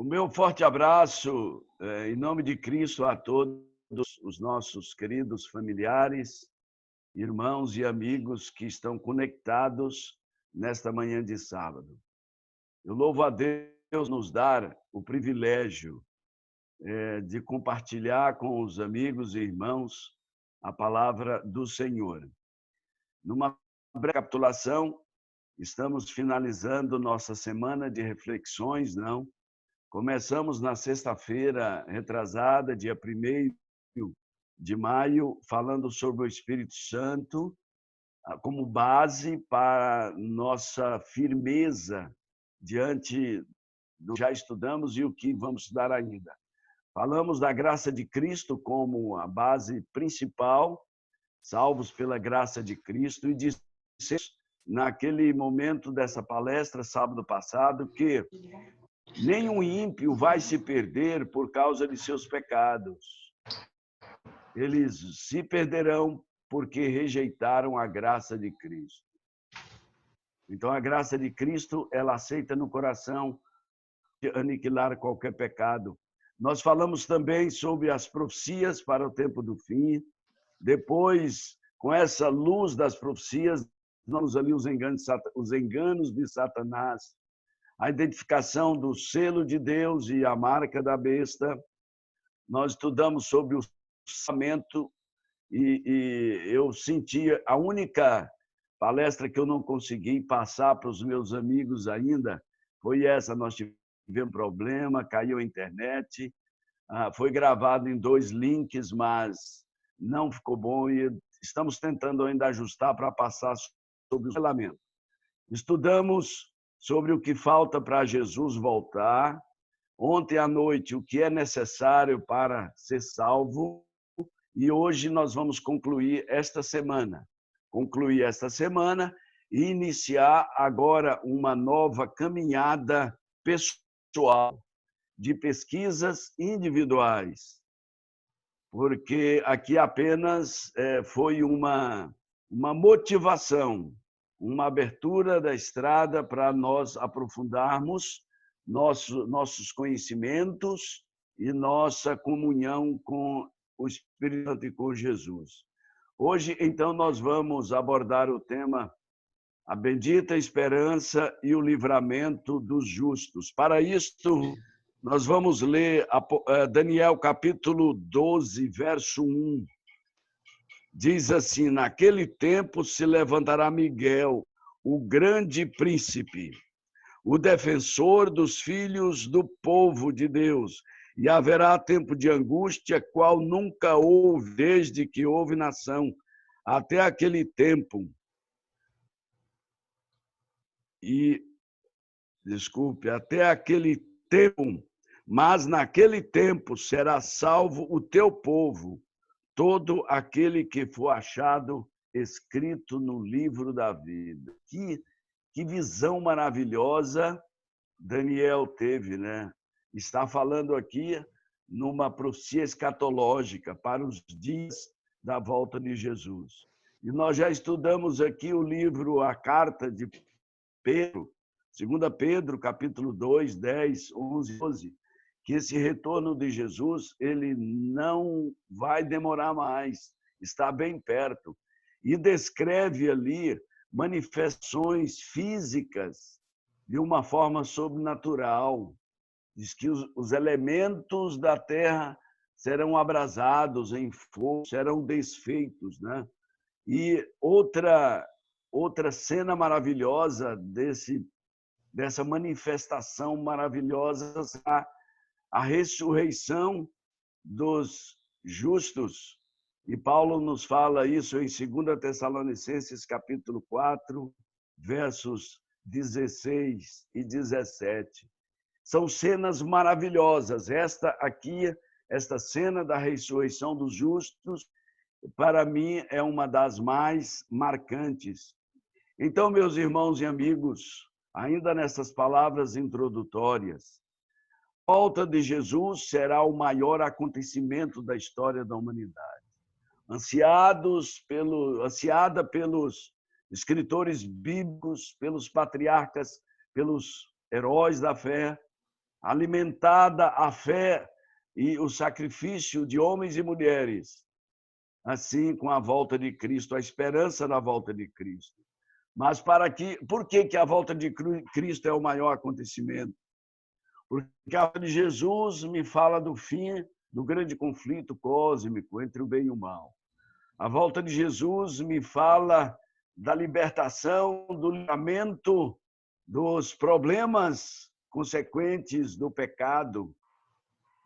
O meu forte abraço, em nome de Cristo, a todos os nossos queridos familiares, irmãos e amigos que estão conectados nesta manhã de sábado. Eu louvo a Deus nos dar o privilégio de compartilhar com os amigos e irmãos a palavra do Senhor. Numa breve recapitulação, estamos finalizando nossa semana de reflexões, não? Começamos na sexta-feira retrasada, dia 1º de maio, falando sobre o Espírito Santo como base para nossa firmeza diante do que já estudamos e o que vamos estudar ainda. Falamos da graça de Cristo como a base principal, salvos pela graça de Cristo, e dissemos naquele momento dessa palestra, sábado passado, que nenhum ímpio vai se perder por causa de seus pecados. Eles se perderão porque rejeitaram a graça de Cristo. Então, a graça de Cristo, ela aceita no coração de aniquilar qualquer pecado. Nós falamos também sobre as profecias para o tempo do fim. Depois, com essa luz das profecias, nós ali os enganos de Satanás, a identificação do selo de Deus e a marca da besta. Nós estudamos sobre o orçamento e eu sentia a única palestra que eu não consegui passar para os meus amigos ainda foi essa. Nós tivemos problema, caiu a internet, foi gravado em 2 links, mas não ficou bom e estamos tentando ainda ajustar para passar sobre o selamento. Estudamos sobre o que falta para Jesus voltar. Ontem à noite, o que é necessário para ser salvo. E hoje nós vamos concluir esta semana. E iniciar agora uma nova caminhada pessoal de pesquisas individuais. Porque aqui apenas foi uma motivação, uma abertura da estrada para nós aprofundarmos nossos conhecimentos e nossa comunhão com o Espírito Santo e com Jesus. Hoje, então, nós vamos abordar o tema a bendita esperança e o livramento dos justos. Para isto, nós vamos ler Daniel capítulo 12, verso 1. Diz assim: naquele tempo se levantará Miguel, o grande príncipe, o defensor dos filhos do povo de Deus, e haverá tempo de angústia, qual nunca houve desde que houve nação, até aquele tempo. Até aquele tempo, mas naquele tempo será salvo o teu povo, todo aquele que for achado escrito no livro da vida. Que visão maravilhosa Daniel teve, né? Está falando aqui numa profecia escatológica para os dias da volta de Jesus. E nós já estudamos aqui o livro, a carta de Pedro, 2 Pedro, capítulo 2, 10, 11, 12, que esse retorno de Jesus, ele não vai demorar mais, está bem perto. E descreve ali manifestações físicas de uma forma sobrenatural. Diz que os elementos da terra serão abrasados em fogo, serão desfeitos, né? E outra cena maravilhosa dessa manifestação maravilhosa, a ressurreição dos justos. E Paulo nos fala isso em 2 Tessalonicenses, capítulo 4, versos 16 e 17. São cenas maravilhosas. Esta cena da ressurreição dos justos, para mim, é uma das mais marcantes. Então, meus irmãos e amigos, ainda nessas palavras introdutórias, a volta de Jesus será o maior acontecimento da história da humanidade. Ansiada pelos escritores bíblicos, pelos patriarcas, pelos heróis da fé, alimentada a fé e o sacrifício de homens e mulheres, assim com a volta de Cristo, a esperança da volta de Cristo. Mas por que a volta de Cristo é o maior acontecimento? Porque a volta de Jesus me fala do fim do grande conflito cósmico entre o bem e o mal. A volta de Jesus me fala da libertação, do livramento dos problemas consequentes do pecado,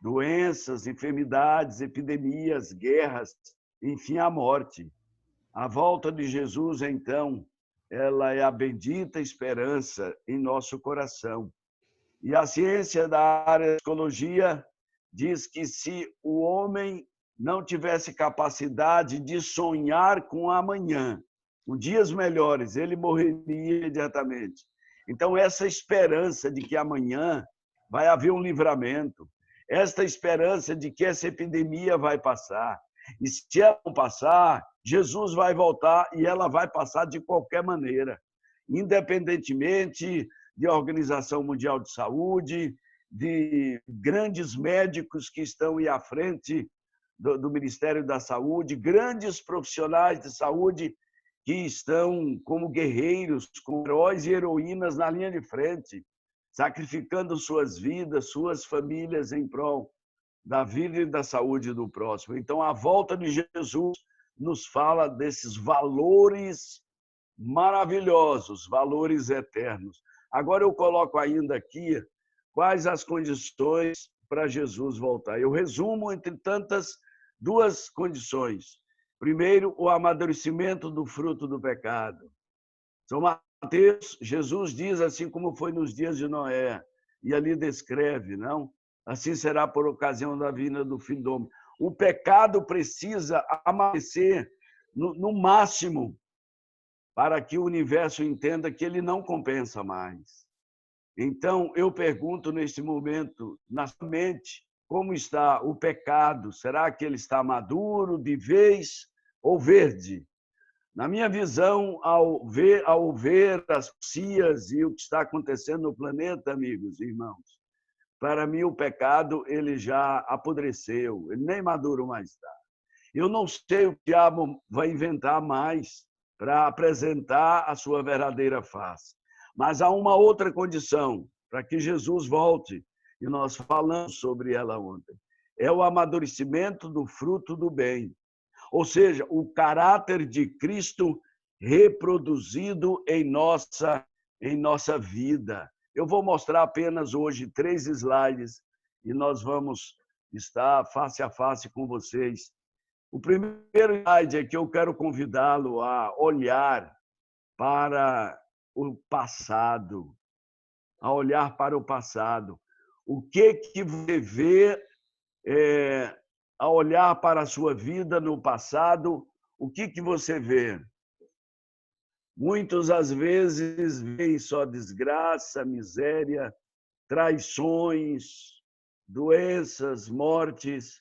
doenças, enfermidades, epidemias, guerras, enfim, a morte. A volta de Jesus, então, ela é a bendita esperança em nosso coração. E a ciência da área da psicologia diz que se o homem não tivesse capacidade de sonhar com amanhã, com dias melhores, ele morreria imediatamente. Então, essa esperança de que amanhã vai haver um livramento, esta esperança de que essa epidemia vai passar, e se ela não passar, Jesus vai voltar e ela vai passar de qualquer maneira, independentemente de Organização Mundial de Saúde, de grandes médicos que estão aí à frente do Ministério da Saúde, grandes profissionais de saúde que estão como guerreiros, como heróis e heroínas na linha de frente, sacrificando suas vidas, suas famílias em prol da vida e da saúde do próximo. Então, a volta de Jesus nos fala desses valores maravilhosos, valores eternos. Agora eu coloco ainda aqui quais as condições para Jesus voltar. Eu resumo entre tantas duas condições. Primeiro, o amadurecimento do fruto do pecado. São Mateus, Jesus diz assim como foi nos dias de Noé, e ali descreve, não? Assim será por ocasião da vinda do Filho do Homem. O pecado precisa amadurecer no máximo para que o universo entenda que ele não compensa mais. Então, eu pergunto neste momento, na sua mente, como está o pecado? Será que ele está maduro, de vez ou verde? Na minha visão, ao ver as cias e o que está acontecendo no planeta, amigos e irmãos, para mim o pecado ele já apodreceu, ele nem maduro mais está. Eu não sei o que o diabo vai inventar mais para apresentar a sua verdadeira face. Mas há uma outra condição para que Jesus volte, e nós falamos sobre ela ontem. É o amadurecimento do fruto do bem. Ou seja, o caráter de Cristo reproduzido em nossa vida. Eu vou mostrar apenas hoje 3 slides e nós vamos estar face a face com vocês. O primeiro slide é que eu quero convidá-lo a olhar para o passado, a olhar para o passado. O que você vê a olhar para a sua vida no passado? O que você vê? Muitos, às vezes, veem só desgraça, miséria, traições, doenças, mortes.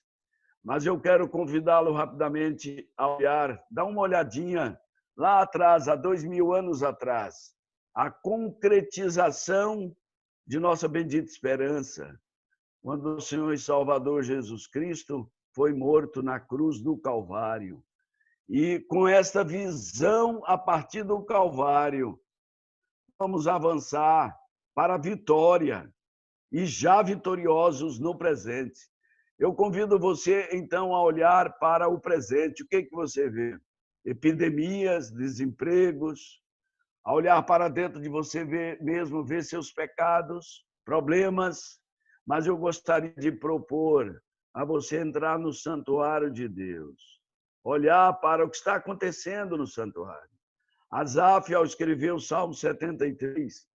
Mas eu quero convidá-lo rapidamente a olhar, dar uma olhadinha lá atrás, há 2000 anos atrás, a concretização de nossa bendita esperança, quando o Senhor e Salvador Jesus Cristo foi morto na cruz do Calvário. E com esta visão, a partir do Calvário, vamos avançar para a vitória, e já vitoriosos no presente. Eu convido você, então, a olhar para o presente. O que você vê? Epidemias, desempregos, a olhar para dentro de você mesmo, ver seus pecados, problemas. Mas eu gostaria de propor a você entrar no santuário de Deus, olhar para o que está acontecendo no santuário. Asaf, ao escrever o Salmo 73,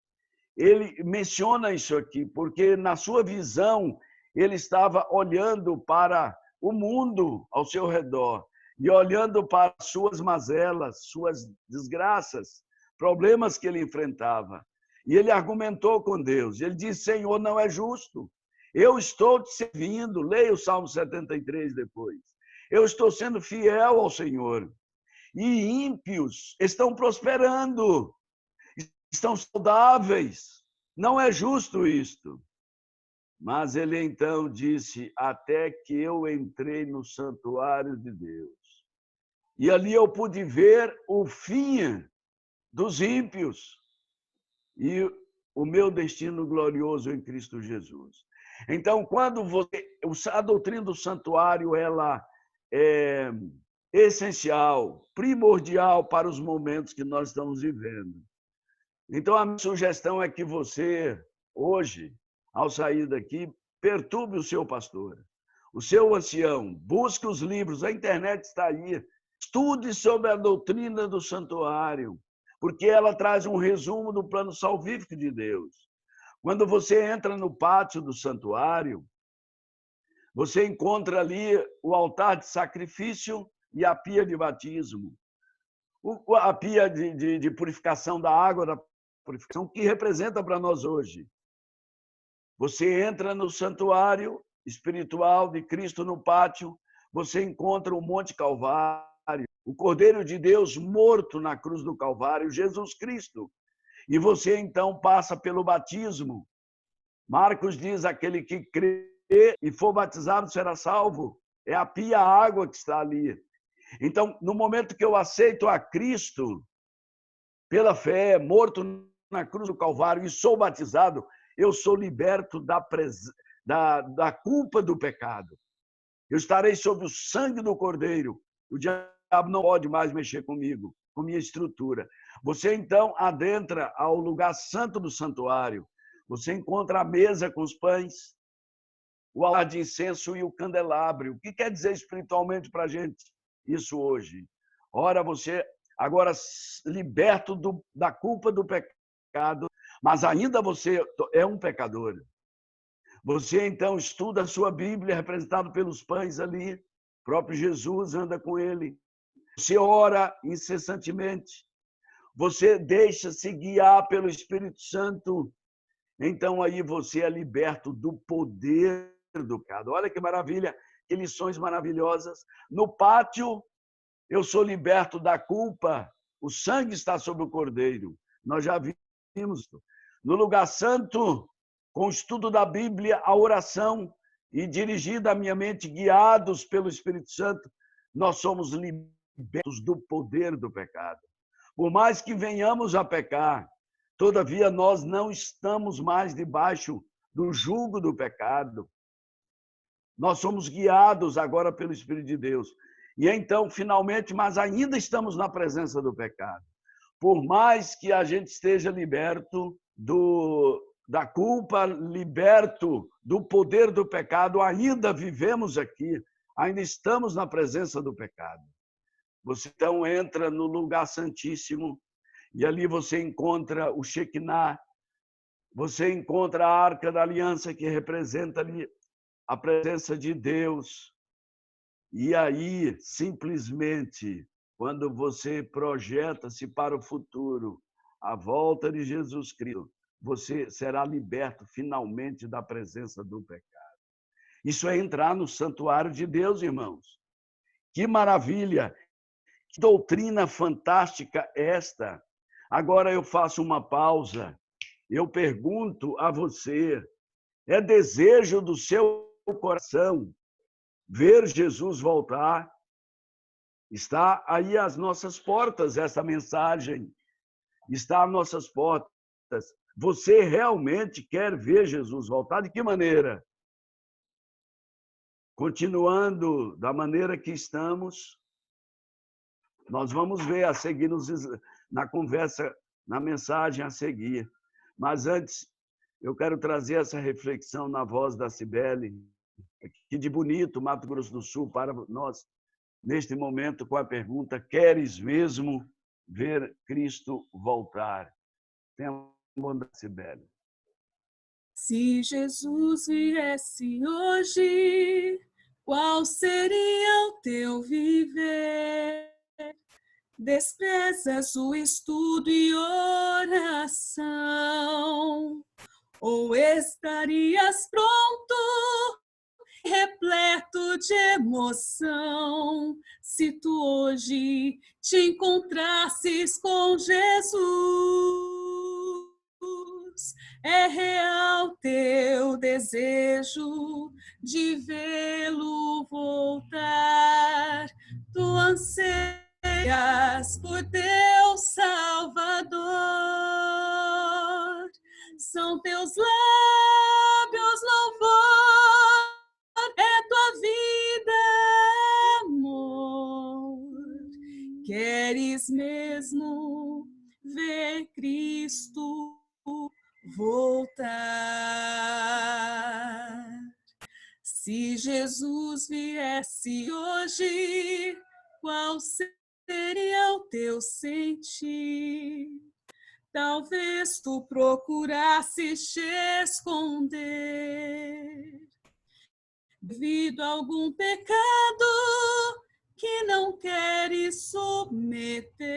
ele menciona isso aqui, porque na sua visão ele estava olhando para o mundo ao seu redor e olhando para suas mazelas, suas desgraças, problemas que ele enfrentava. E ele argumentou com Deus. Ele disse: Senhor, não é justo. Eu estou te servindo. Leia o Salmo 73 depois. Eu estou sendo fiel ao Senhor. E ímpios estão prosperando, estão saudáveis. Não é justo isto. Mas ele então disse: até que eu entrei no santuário de Deus. E ali eu pude ver o fim dos ímpios e o meu destino glorioso em Cristo Jesus. Então, quando a doutrina do santuário, ela é essencial, primordial para os momentos que nós estamos vivendo. Então, a minha sugestão é que você, hoje, ao sair daqui, perturbe o seu pastor, o seu ancião, busque os livros, a internet está aí, estude sobre a doutrina do santuário, porque ela traz um resumo do plano salvífico de Deus. Quando você entra no pátio do santuário, você encontra ali o altar de sacrifício e a pia de batismo. A pia de purificação da água, da purificação, que representa para nós hoje. Você entra no santuário espiritual de Cristo no pátio, você encontra o Monte Calvário, o Cordeiro de Deus morto na cruz do Calvário, Jesus Cristo. E você então passa pelo batismo. Marcos diz: aquele que crê e for batizado será salvo. É a pia, a água que está ali. Então, no momento que eu aceito a Cristo, pela fé, morto na cruz do Calvário, e sou batizado, eu sou liberto da culpa do pecado. Eu estarei sob o sangue do Cordeiro. O diabo não pode mais mexer comigo, com minha estrutura. Você, então, adentra ao lugar santo do santuário. Você encontra a mesa com os pães, o altar de incenso e o candelabro. O que quer dizer espiritualmente para a gente isso hoje? Ora, você agora liberto da culpa do pecado, mas ainda você é um pecador. Você, então, estuda a sua Bíblia, representado pelos pães ali, o próprio Jesus anda com ele. Você ora incessantemente. Você deixa-se guiar pelo Espírito Santo. Então, aí você é liberto do poder do pecado. Olha que maravilha, que lições maravilhosas. No pátio, eu sou liberto da culpa. O sangue está sobre o Cordeiro. Nós já vimos. No lugar santo, com o estudo da Bíblia, a oração e dirigida a minha mente, guiados pelo Espírito Santo, nós somos libertos do poder do pecado. Por mais que venhamos a pecar, todavia nós não estamos mais debaixo do jugo do pecado. Nós somos guiados agora pelo Espírito de Deus. E então, finalmente, mas ainda estamos na presença do pecado. Por mais que a gente esteja liberto da culpa, liberto do poder do pecado, ainda vivemos aqui, ainda estamos na presença do pecado. Você então entra no lugar santíssimo e ali você encontra o Shekinah, você encontra a Arca da Aliança, que representa ali a presença de Deus. E aí, simplesmente, quando você projeta-se para o futuro, a volta de Jesus Cristo, você será liberto finalmente da presença do pecado. Isso é entrar no santuário de Deus, irmãos. Que maravilha! Que doutrina fantástica esta! Agora eu faço uma pausa. Eu pergunto a você: é desejo do seu coração ver Jesus voltar? Está aí às nossas portas essa mensagem. Está às nossas portas. Você realmente quer ver Jesus voltar? De que maneira? Continuando da maneira que estamos, nós vamos ver a seguir na conversa, na mensagem a seguir. Mas antes, eu quero trazer essa reflexão na voz da Cibele, que de Bonito, Mato Grosso do Sul, para nós, neste momento, com a pergunta: queres mesmo ver Cristo voltar? Tenha bondade, Cibele. Se Jesus viesse hoje, qual seria o teu viver? Desprezas o estudo e oração, ou estarias pronto, repleto de emoção, se tu hoje te encontrasses com Jesus? É real teu desejo de vê-lo voltar. Tu anseias por teu Salvador. São teus lábios louvor, é tua vida, amor. Queres mesmo ver Cristo voltar? Se Jesus viesse hoje, qual seria o teu sentir? Talvez tu procurasses te esconder devido a algum pecado que não queres submeter.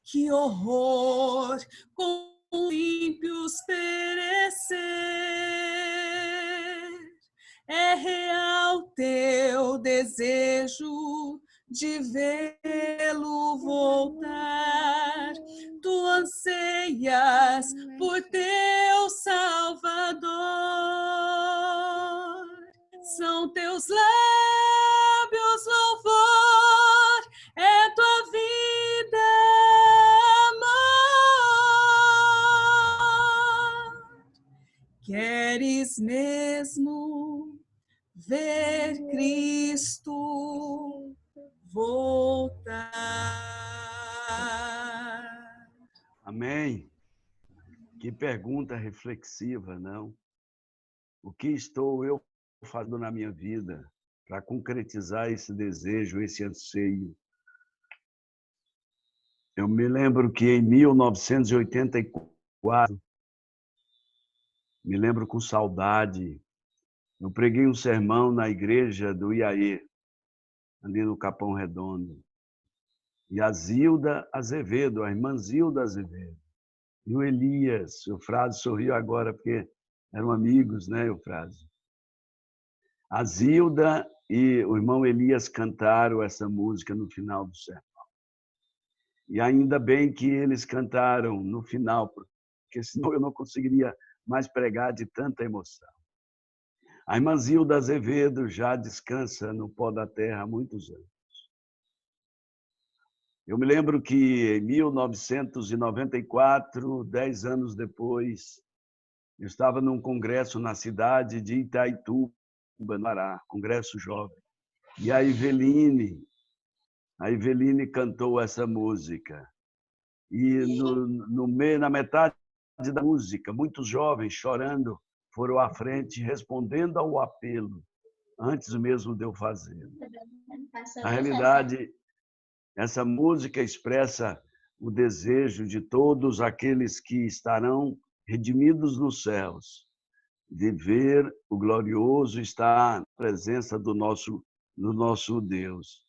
Que horror com ímpios perecer. É real teu desejo de vê-lo voltar. Tu anseias por teu Salvador. São teus lábios louvor, é tua vida, amor. Queres mesmo ver Cristo voltar? Amém. Que pergunta reflexiva, não? O que estou eu fazendo na minha vida para concretizar esse desejo, esse anseio? Eu me lembro que em 1984, me lembro com saudade, eu preguei um sermão na igreja do Iaê, ali no Capão Redondo. E a Zilda Azevedo, a irmã Zilda Azevedo, e o Elias, o Frade sorriu agora porque eram amigos, né, Eufrásio? A Zilda e o irmão Elias cantaram essa música no final do sermão. E ainda bem que eles cantaram no final, porque senão eu não conseguiria mais pregar de tanta emoção. A irmã Zilda Azevedo já descansa no pó da terra há muitos anos. Eu me lembro que em 1994, 10 anos depois, eu estava num congresso na cidade de Itaituba, no Pará, congresso jovem. E a Eveline cantou essa música. E na metade da música, muitos jovens chorando foram à frente, respondendo ao apelo, antes mesmo de eu fazer. Na realidade, essa música expressa o desejo de todos aqueles que estarão redimidos nos céus, de ver o glorioso estar na presença do nosso Deus.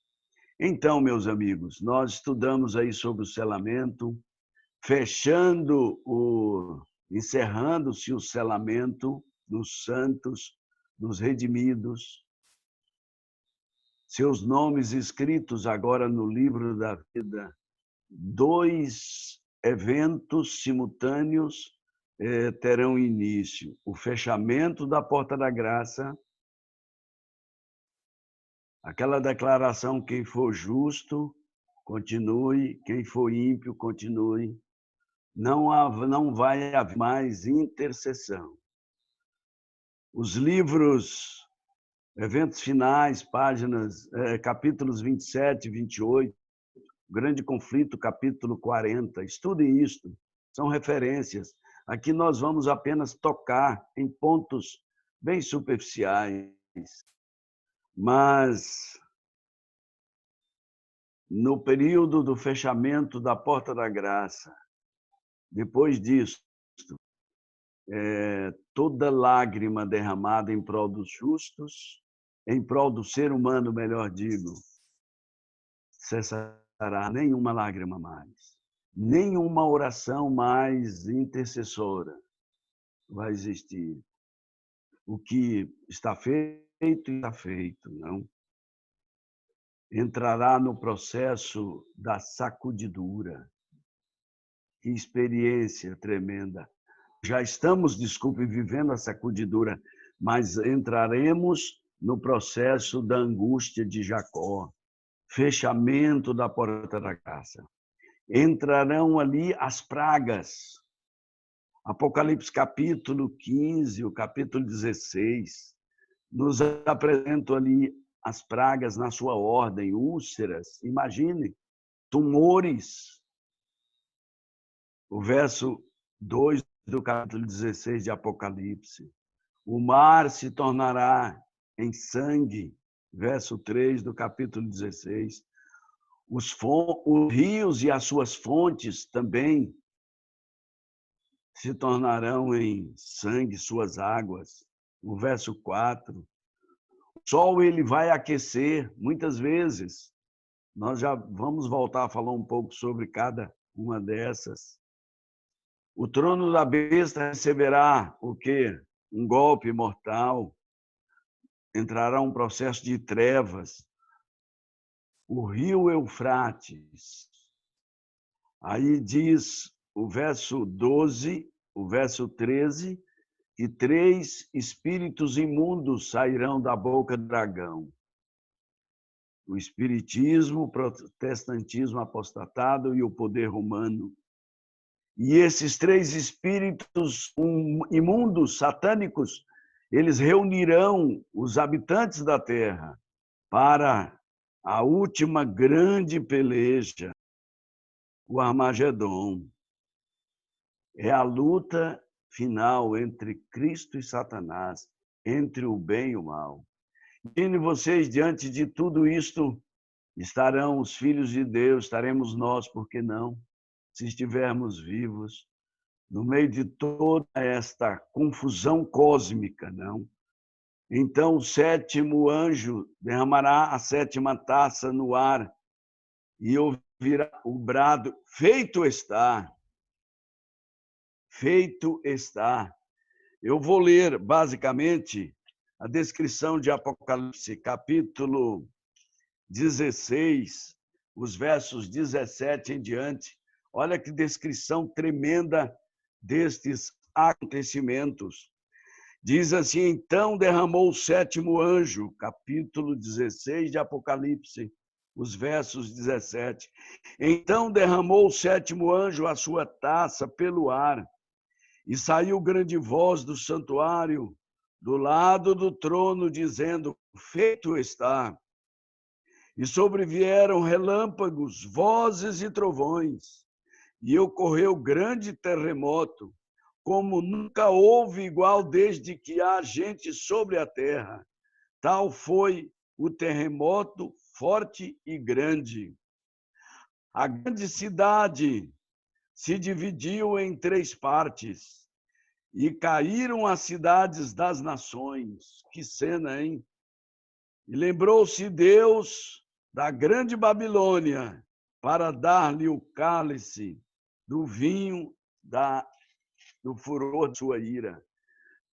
Então, meus amigos, nós estudamos aí sobre o selamento, encerrando-se o selamento dos santos, dos redimidos, seus nomes escritos agora no livro da vida. 2 eventos simultâneos terão início: o fechamento da porta da graça, aquela declaração: quem for justo, continue, quem for ímpio, continue. Não vai haver mais intercessão. Os livros, eventos finais, capítulos 27 e 28, Grande Conflito, capítulo 40. Estudem isto, são referências. Aqui nós vamos apenas tocar em pontos bem superficiais, mas no período do fechamento da porta da graça, depois disso, toda lágrima derramada em prol dos justos, em prol do ser humano, melhor digo, cessará, nenhuma lágrima mais, nenhuma oração mais intercessora vai existir. O que está feito, está feito, não? Entrará no processo da sacudidura. Que experiência tremenda! já estamos, desculpe, vivendo a sacudidura, mas entraremos no processo da angústia de Jacó, fechamento da porta da graça. Entrarão ali as pragas. Apocalipse capítulo 15, o capítulo 16, nos apresentam ali as pragas na sua ordem, úlceras, imagine, tumores. O verso 2 do capítulo 16 de Apocalipse. O mar se tornará em sangue, verso 3 do capítulo 16. Os rios e as suas fontes também se tornarão em sangue, suas águas. O verso 4. O sol ele vai aquecer muitas vezes. Nós já vamos voltar a falar um pouco sobre cada uma dessas. O trono da besta receberá o quê? Um golpe mortal. Entrará um processo de trevas. O rio Eufrates. Aí diz o verso 12, o verso 13, que 3 espíritos imundos sairão da boca do dragão. O espiritismo, o protestantismo apostatado e o poder romano. E esses 3 espíritos imundos, satânicos, eles reunirão os habitantes da terra para a última grande peleja, o Armagedon. É a luta final entre Cristo e Satanás, entre o bem e o mal. Imagine vocês, diante de tudo isto, estarão os filhos de Deus, estaremos nós, por que não? Se estivermos vivos, no meio de toda esta confusão cósmica, não? Então, o 7º anjo derramará a 7ª taça no ar e ouvirá o brado: feito está. Feito está. Eu vou ler, basicamente, a descrição de Apocalipse, capítulo 16, os versos 17 em diante. Olha que descrição tremenda destes acontecimentos. Diz assim: então derramou o 7º anjo, capítulo 16 de Apocalipse, os versos 17. Então derramou o 7º anjo a sua taça pelo ar, e saiu grande voz do santuário, do lado do trono, dizendo: feito está. E sobrevieram relâmpagos, vozes e trovões, e ocorreu grande terremoto, como nunca houve igual desde que há gente sobre a terra. Tal foi o terremoto forte e grande. A grande cidade se dividiu em 3 partes, e caíram as cidades das nações. Que cena, hein? E lembrou-se Deus da grande Babilônia para dar-lhe o cálice do vinho do furor de sua ira.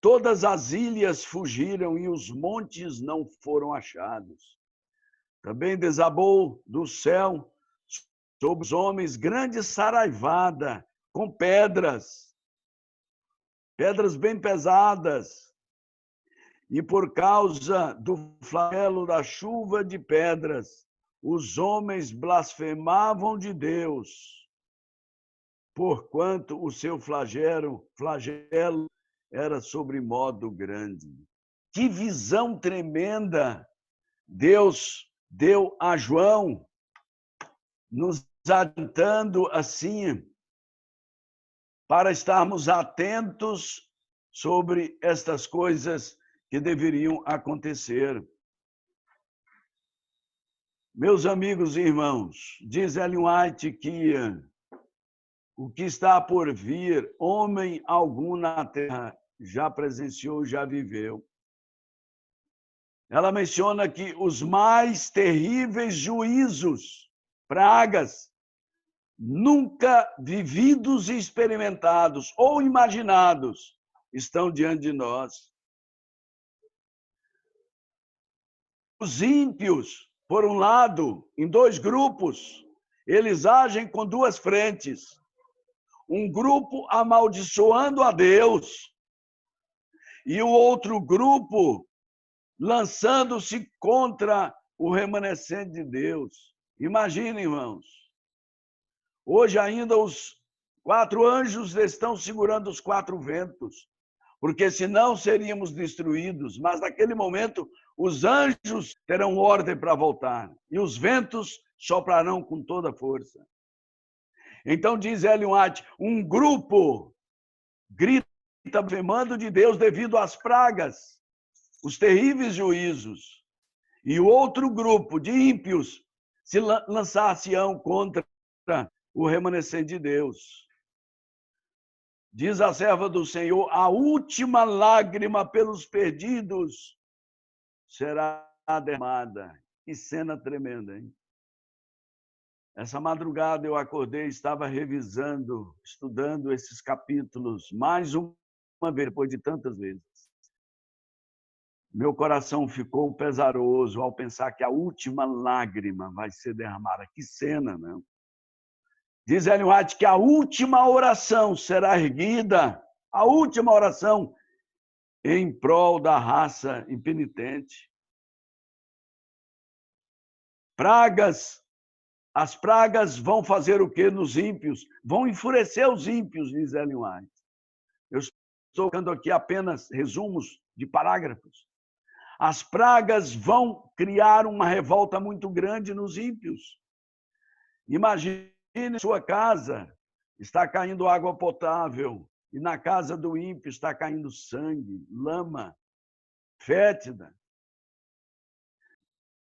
Todas as ilhas fugiram e os montes não foram achados. Também desabou do céu sobre os homens grande saraivada com pedras bem pesadas. E por causa do flagelo da chuva de pedras, os homens blasfemavam de Deus, porquanto o seu flagelo era sobremodo grande. Que visão tremenda Deus deu a João, nos adiantando assim, para estarmos atentos sobre estas coisas que deveriam acontecer. Meus amigos e irmãos, diz Ellen White que o que está por vir, homem algum na terra já presenciou, já viveu. Ela menciona que os mais terríveis juízos, pragas, nunca vividos e experimentados ou imaginados, estão diante de nós. Os ímpios, por um lado, em 2 grupos, eles agem com 2 frentes. um grupo amaldiçoando a Deus e o outro grupo lançando-se contra o remanescente de Deus. Imaginem, irmãos, hoje ainda os 4 anjos estão segurando os 4 ventos, porque senão seríamos destruídos, mas naquele momento os anjos terão ordem para voltar e os ventos soprarão com toda força. Então diz Ellen White, um grupo grita blasfemando de Deus devido às pragas, os terríveis juízos, e o outro grupo de ímpios se lançar-se-ão contra o remanescente de Deus. Diz a serva do Senhor, a última lágrima pelos perdidos será derramada. Que cena tremenda, hein? Essa madrugada eu acordei, estava revisando, estudando esses capítulos mais uma vez, depois de tantas vezes. Meu coração ficou pesaroso ao pensar que a última lágrima vai ser derramada. Que cena, não? Diz Ellen White que a última oração será erguida, a última oração em prol da raça impenitente. Pragas, as pragas vão fazer o quê nos ímpios? Vão enfurecer os ímpios, diz Ellen White. Eu estou dando aqui apenas resumos de parágrafos. As pragas vão criar uma revolta muito grande nos ímpios. Imagine sua casa, está caindo água potável, e na casa do ímpio está caindo sangue, lama, fétida.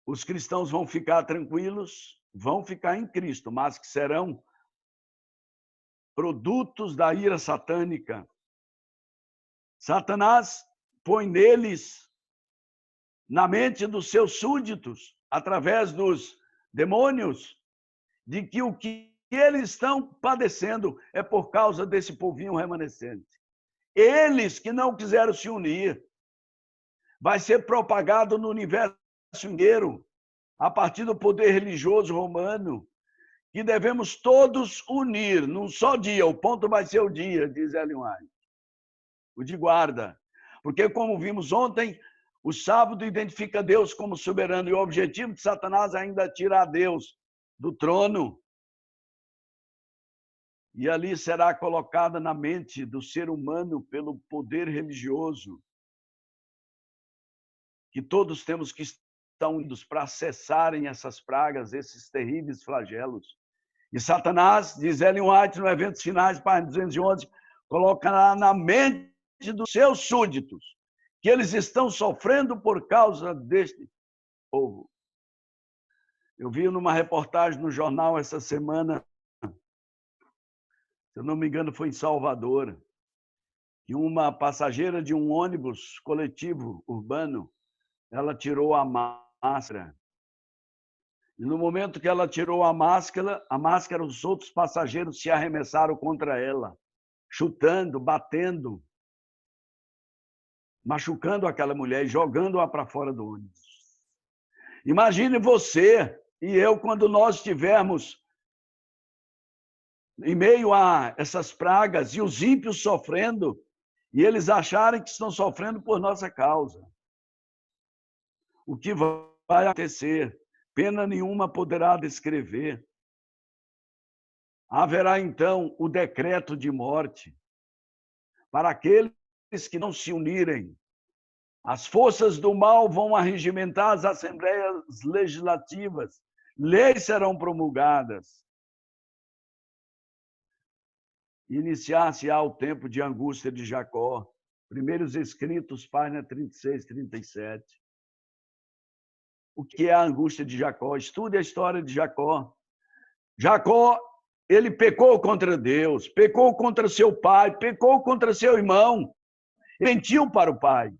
Os cristãos vão ficar tranquilos, vão ficar em Cristo, mas que serão produtos da ira satânica. Satanás põe neles, na mente dos seus súditos, através dos demônios, de que o que eles estão padecendo é por causa desse povinho remanescente. Eles que não quiseram se unir. Vai ser propagado no universo inteiro, a partir do poder religioso romano, que devemos todos unir num só dia. O ponto vai ser o dia, diz Ellen White, o de guarda. Porque, como vimos ontem, o sábado identifica Deus como soberano e o objetivo de Satanás ainda é tirar Deus do trono. E ali será colocada na mente do ser humano, pelo poder religioso, que todos temos que estar unidos para cessarem essas pragas, esses terríveis flagelos. E Satanás, diz Ellen White no Eventos Finais, página 211, colocará na mente dos seus súditos que eles estão sofrendo por causa deste povo. Eu vi numa reportagem no jornal essa semana, se eu não me engano, foi em Salvador, que uma passageira de um ônibus coletivo urbano, ela tirou a máscara. E no momento que ela tirou a máscara, os outros passageiros se arremessaram contra ela, chutando, batendo, machucando aquela mulher e jogando-a para fora do ônibus. Imagine você e eu quando nós estivermos em meio a essas pragas e os ímpios sofrendo, e eles acharem que estão sofrendo por nossa causa. O que vai acontecer? Pena nenhuma poderá descrever. Haverá, então, o decreto de morte para aqueles que não se unirem. As forças do mal vão arregimentar as assembleias legislativas. Leis serão promulgadas. Iniciar-se-á o tempo de angústia de Jacó. Primeiros escritos, página 36, 37. O que é a angústia de Jacó? Estude a história de Jacó. Jacó, ele pecou contra Deus, pecou contra seu pai, pecou contra seu irmão, mentiu para o pai.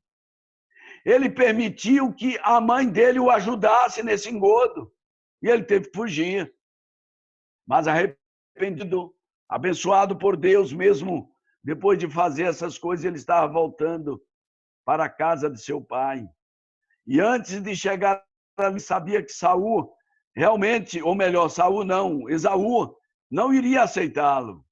Ele permitiu que a mãe dele o ajudasse nesse engodo. E ele teve que fugir. Mas arrependido, abençoado por Deus, mesmo depois de fazer essas coisas, ele estava voltando para a casa de seu pai. E antes de chegar ali, sabia que Saul realmente, ou melhor, Saul não, Esaú não iria aceitá-lo.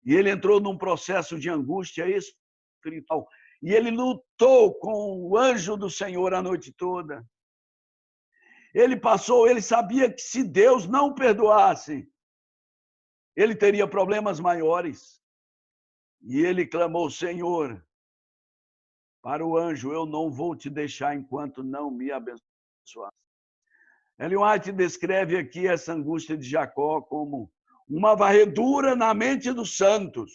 E ele entrou num processo de angústia espiritual. E ele lutou com o anjo do Senhor a noite toda. Ele sabia que se Deus não perdoasse, ele teria problemas maiores. E ele clamou: Senhor, para o anjo, eu não vou te deixar enquanto não me abençoar. Ellen White descreve aqui essa angústia de Jacó como uma varredura na mente dos santos.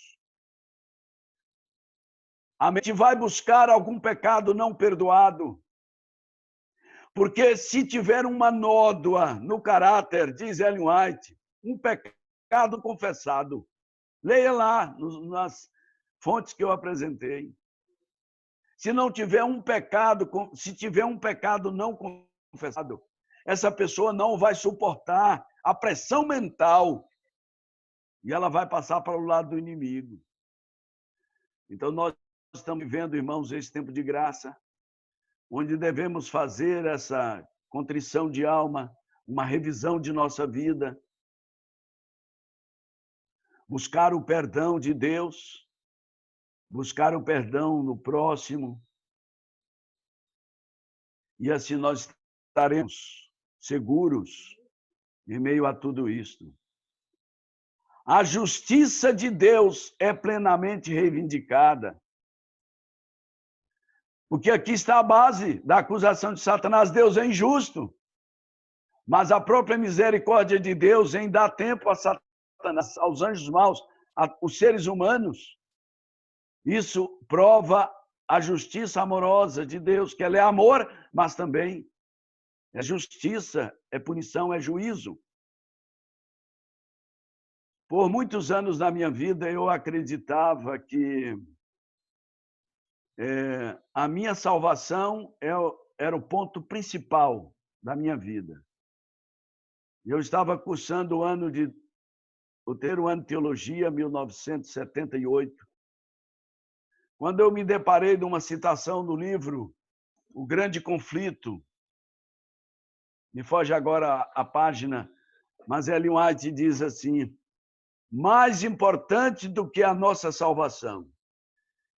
A mente vai buscar algum pecado não perdoado. Porque se tiver uma nódoa no caráter, diz Ellen White, um pecado confessado. Leia lá nas fontes que eu apresentei. Se não tiver um pecado, se tiver um pecado não confessado, essa pessoa não vai suportar a pressão mental e ela vai passar para o lado do inimigo. Então, nós estamos vivendo, irmãos, esse tempo de graça, onde devemos fazer essa contrição de alma, uma revisão de nossa vida, buscar o perdão de Deus, buscar o perdão no próximo, e assim nós estaremos seguros em meio a tudo isto. A justiça de Deus é plenamente reivindicada. Porque aqui está a base da acusação de Satanás. Deus é injusto. Mas a própria misericórdia de Deus em dar tempo a Satanás, aos anjos maus, aos seres humanos. Isso prova a justiça amorosa de Deus, que ela é amor, mas também é justiça, é punição, é juízo. Por muitos anos na minha vida, eu acreditava que a minha salvação era o ponto principal da minha vida. Eu estava cursando o terceiro ano de teologia, 1978, quando eu me deparei de uma citação no livro O Grande Conflito. Me foge agora a página, mas Ellen White diz assim: mais importante do que a nossa salvação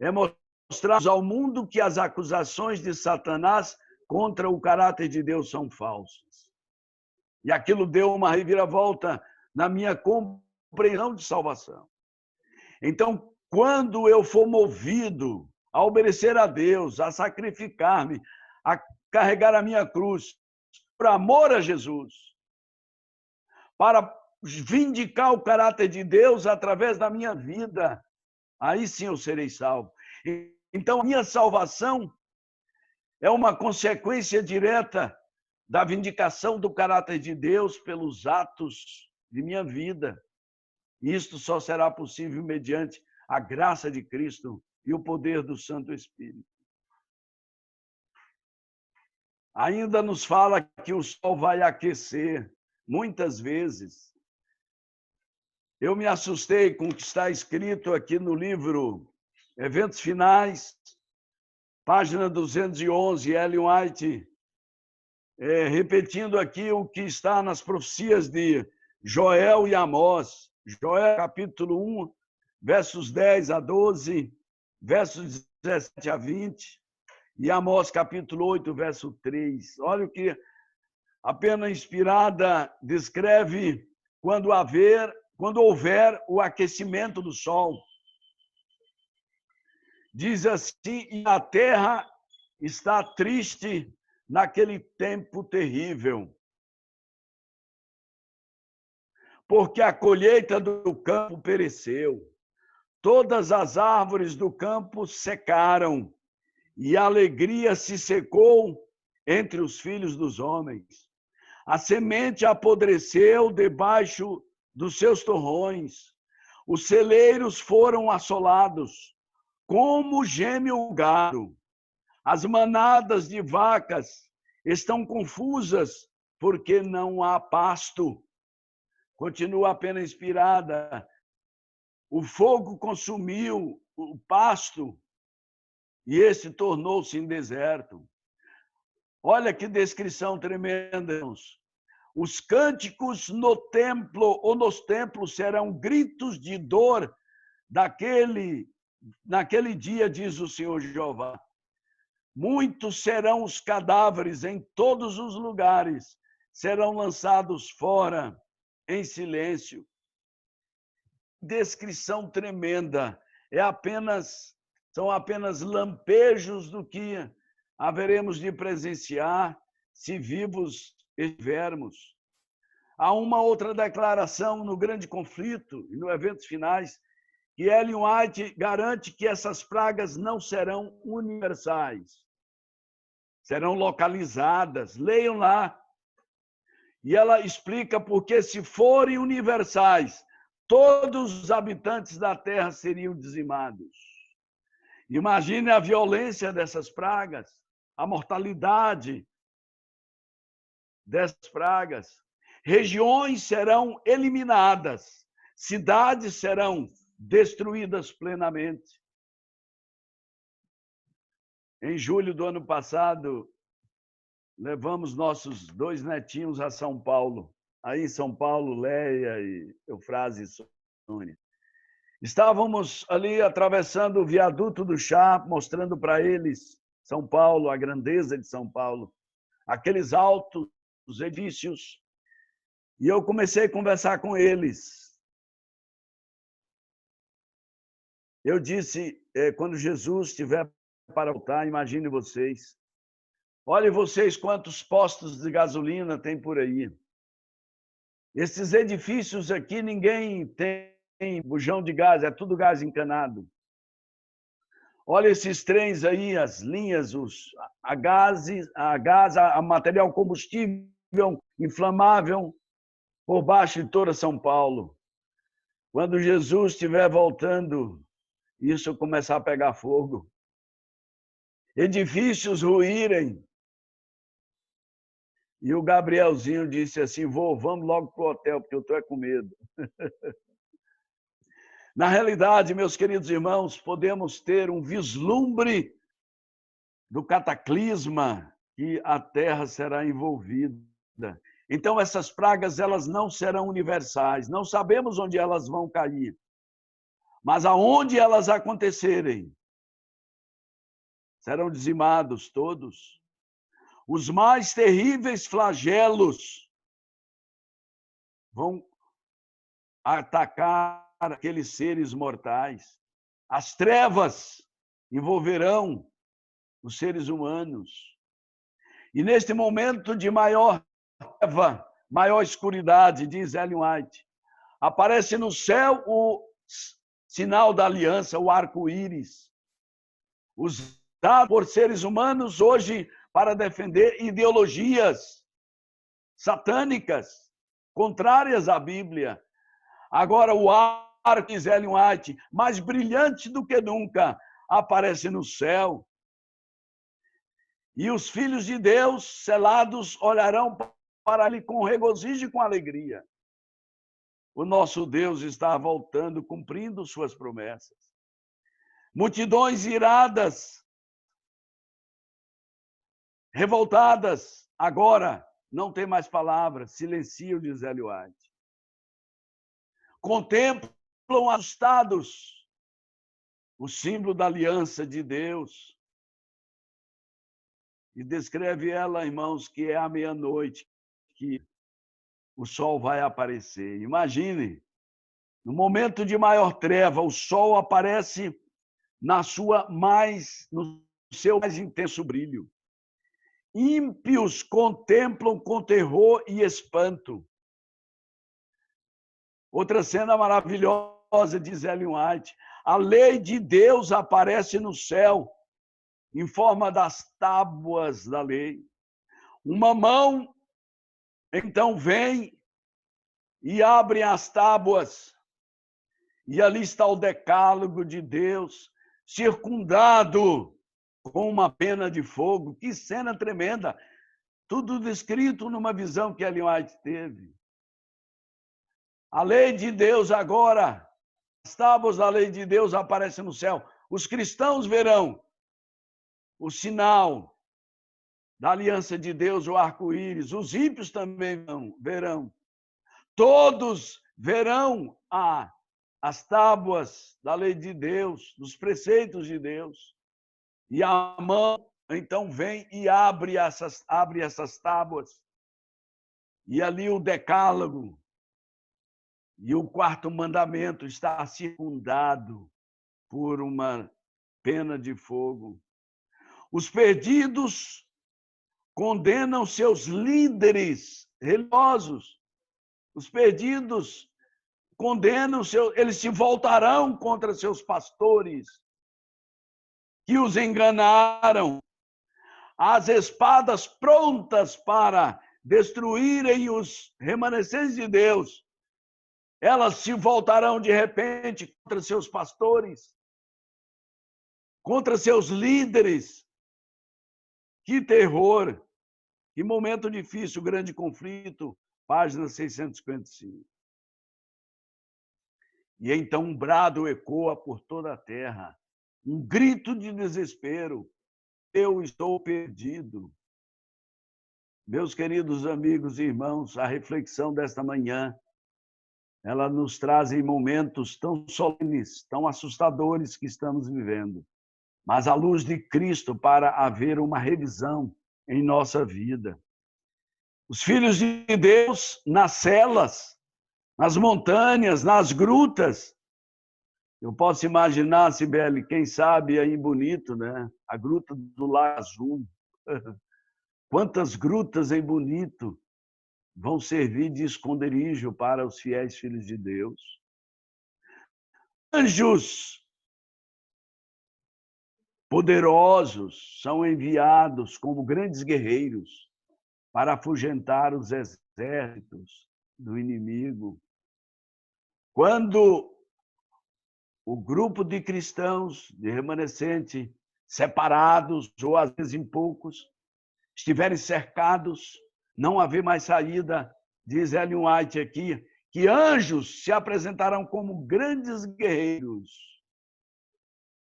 é mostrar ao mundo que as acusações de Satanás contra o caráter de Deus são falsas. E aquilo deu uma reviravolta na minha compreensão de salvação. Então, quando eu for movido a obedecer a Deus, a sacrificar-me, a carregar a minha cruz, por amor a Jesus, para vindicar o caráter de Deus através da minha vida, aí sim eu serei salvo. Então, a minha salvação é uma consequência direta da vindicação do caráter de Deus pelos atos de minha vida. Isto só será possível mediante a graça de Cristo e o poder do Santo Espírito. Ainda nos fala que o sol vai aquecer, muitas vezes. Eu me assustei com o que está escrito aqui no livro Eventos Finais, página 211, Ellen White, repetindo aqui o que está nas profecias de Joel e Amós. Joel, capítulo 1, versos 10 a 12, versos 17 a 20, e Amós, capítulo 8, verso 3. Olha o que a Pena Inspirada descreve quando houver o aquecimento do sol. Diz assim: e a terra está triste naquele tempo terrível, porque a colheita do campo pereceu, todas as árvores do campo secaram, e a alegria se secou entre os filhos dos homens. A semente apodreceu debaixo dos seus torrões, os celeiros foram assolados, como geme o gado. As manadas de vacas estão confusas, porque não há pasto. Continua a Pena Inspirada. O fogo consumiu o pasto e esse tornou-se em deserto. Olha que descrição tremenda, irmãos. Os cânticos no templo ou nos templos serão gritos de dor naquele dia, diz o Senhor Jeová, muitos serão os cadáveres em todos os lugares, serão lançados fora em silêncio. Descrição tremenda. São apenas lampejos do que haveremos de presenciar se vivos estivermos. Há uma outra declaração no grande conflito e no eventos finais, que Ellen White garante que essas pragas não serão universais, serão localizadas. Leiam lá. E ela explica porque, se forem universais, todos os habitantes da Terra seriam dizimados. Imagine a violência dessas pragas, a mortalidade dessas pragas. Regiões serão eliminadas, cidades serão destruídas plenamente. Em julho do ano passado, levamos nossos 2 netinhos a São Paulo. Aí em São Paulo, Leia e Eufrase e Sônia. Estávamos ali atravessando o viaduto do Chá, mostrando para eles São Paulo, a grandeza de São Paulo, aqueles altos edifícios. E eu comecei a conversar com eles. Eu disse, quando Jesus estiver para voltar, imagine vocês. Olhem vocês quantos postos de gasolina tem por aí. Esses edifícios aqui, ninguém tem bujão de gás, é tudo gás encanado. Olha esses trens aí, as linhas, a material combustível inflamável por baixo de toda São Paulo. Quando Jesus estiver voltando, isso começar a pegar fogo. Edifícios ruírem. E o Gabrielzinho disse assim, vamos logo para o hotel, porque eu estou com medo. Na realidade, meus queridos irmãos, podemos ter um vislumbre do cataclisma que a Terra será envolvida. Então, essas pragas, elas não serão universais. Não sabemos onde elas vão cair. Mas aonde elas acontecerem, serão dizimados todos. Os mais terríveis flagelos vão atacar aqueles seres mortais. As trevas envolverão os seres humanos. E neste momento de maior treva, maior escuridade, diz Ellen White, aparece no céu o sinal da aliança, o arco-íris, usado por seres humanos hoje para defender ideologias satânicas, contrárias à Bíblia. Agora o arco, diz Ellen White, mais brilhante do que nunca, aparece no céu. E os filhos de Deus, selados, olharão para ele com regozijo e com alegria. O nosso Deus está voltando, cumprindo suas promessas. Multidões iradas, revoltadas, agora não tem mais palavras, silenciam, diz Ellen White. Contemplam assustados o símbolo da aliança de Deus. E descreve ela, irmãos, que é à meia-noite que o sol vai aparecer. Imagine, no momento de maior treva, o sol aparece no seu mais intenso brilho. Ímpios contemplam com terror e espanto. Outra cena maravilhosa, diz Ellen White, a lei de Deus aparece no céu, em forma das tábuas da lei. Uma mão, então, vem e abre as tábuas, e ali está o decálogo de Deus, circundado com uma pena de fogo. Que cena tremenda! Tudo descrito numa visão que Ellen White teve. A lei de Deus agora, as tábuas da lei de Deus aparecem no céu. Os cristãos verão o sinal da aliança de Deus, o arco-íris. Os ímpios também verão. Todos verão a as tábuas da lei de Deus, dos preceitos de Deus. E a mão, então, vem e abre essas tábuas. E ali o decálogo e o quarto mandamento está circundado por uma pena de fogo. Os perdidos condenam seus líderes religiosos. Os perdidos condenam eles se voltarão contra seus pastores que os enganaram. As espadas prontas para destruírem os remanescentes de Deus, elas se voltarão de repente contra seus pastores, contra seus líderes. Que terror! Que momento difícil, grande conflito, página 655. E então um brado ecoa por toda a terra, um grito de desespero. Eu estou perdido. Meus queridos amigos e irmãos, a reflexão desta manhã, ela nos traz em momentos tão solenes, tão assustadores que estamos vivendo, mas à luz de Cristo para haver uma revisão em nossa vida. Os filhos de Deus nas celas, nas montanhas, nas grutas. Eu posso imaginar, Cibele, quem sabe aí Bonito, né? A Gruta do Lago Azul. Quantas grutas em Bonito vão servir de esconderijo para os fiéis filhos de Deus. Anjos poderosos são enviados como grandes guerreiros para afugentar os exércitos do inimigo. Quando o grupo de cristãos, de remanescente, separados, ou às vezes em poucos, estiverem cercados, não haver mais saída, diz Ellen White aqui, que anjos se apresentarão como grandes guerreiros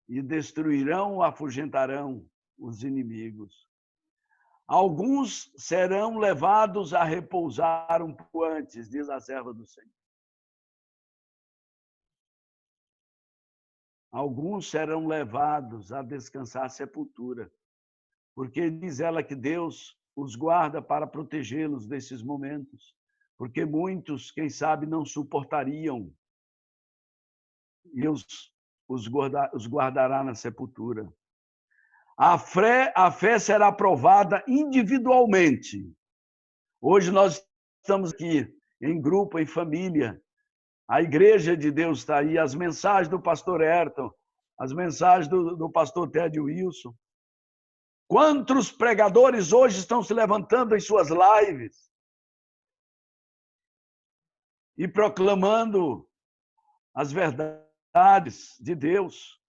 e destruirão ou afugentarão os inimigos. Alguns serão levados a repousar um pouco antes, diz a serva do Senhor. Alguns serão levados a descansar a sepultura, porque diz ela que Deus os guarda para protegê-los desses momentos, porque muitos, quem sabe, não suportariam e os guardará na sepultura. A fé será provada individualmente. Hoje nós estamos aqui em grupo, em família. A Igreja de Deus está aí, as mensagens do pastor Ayrton, as mensagens do pastor Ted Wilson. Quantos pregadores hoje estão se levantando em suas lives e proclamando as verdades de Deus?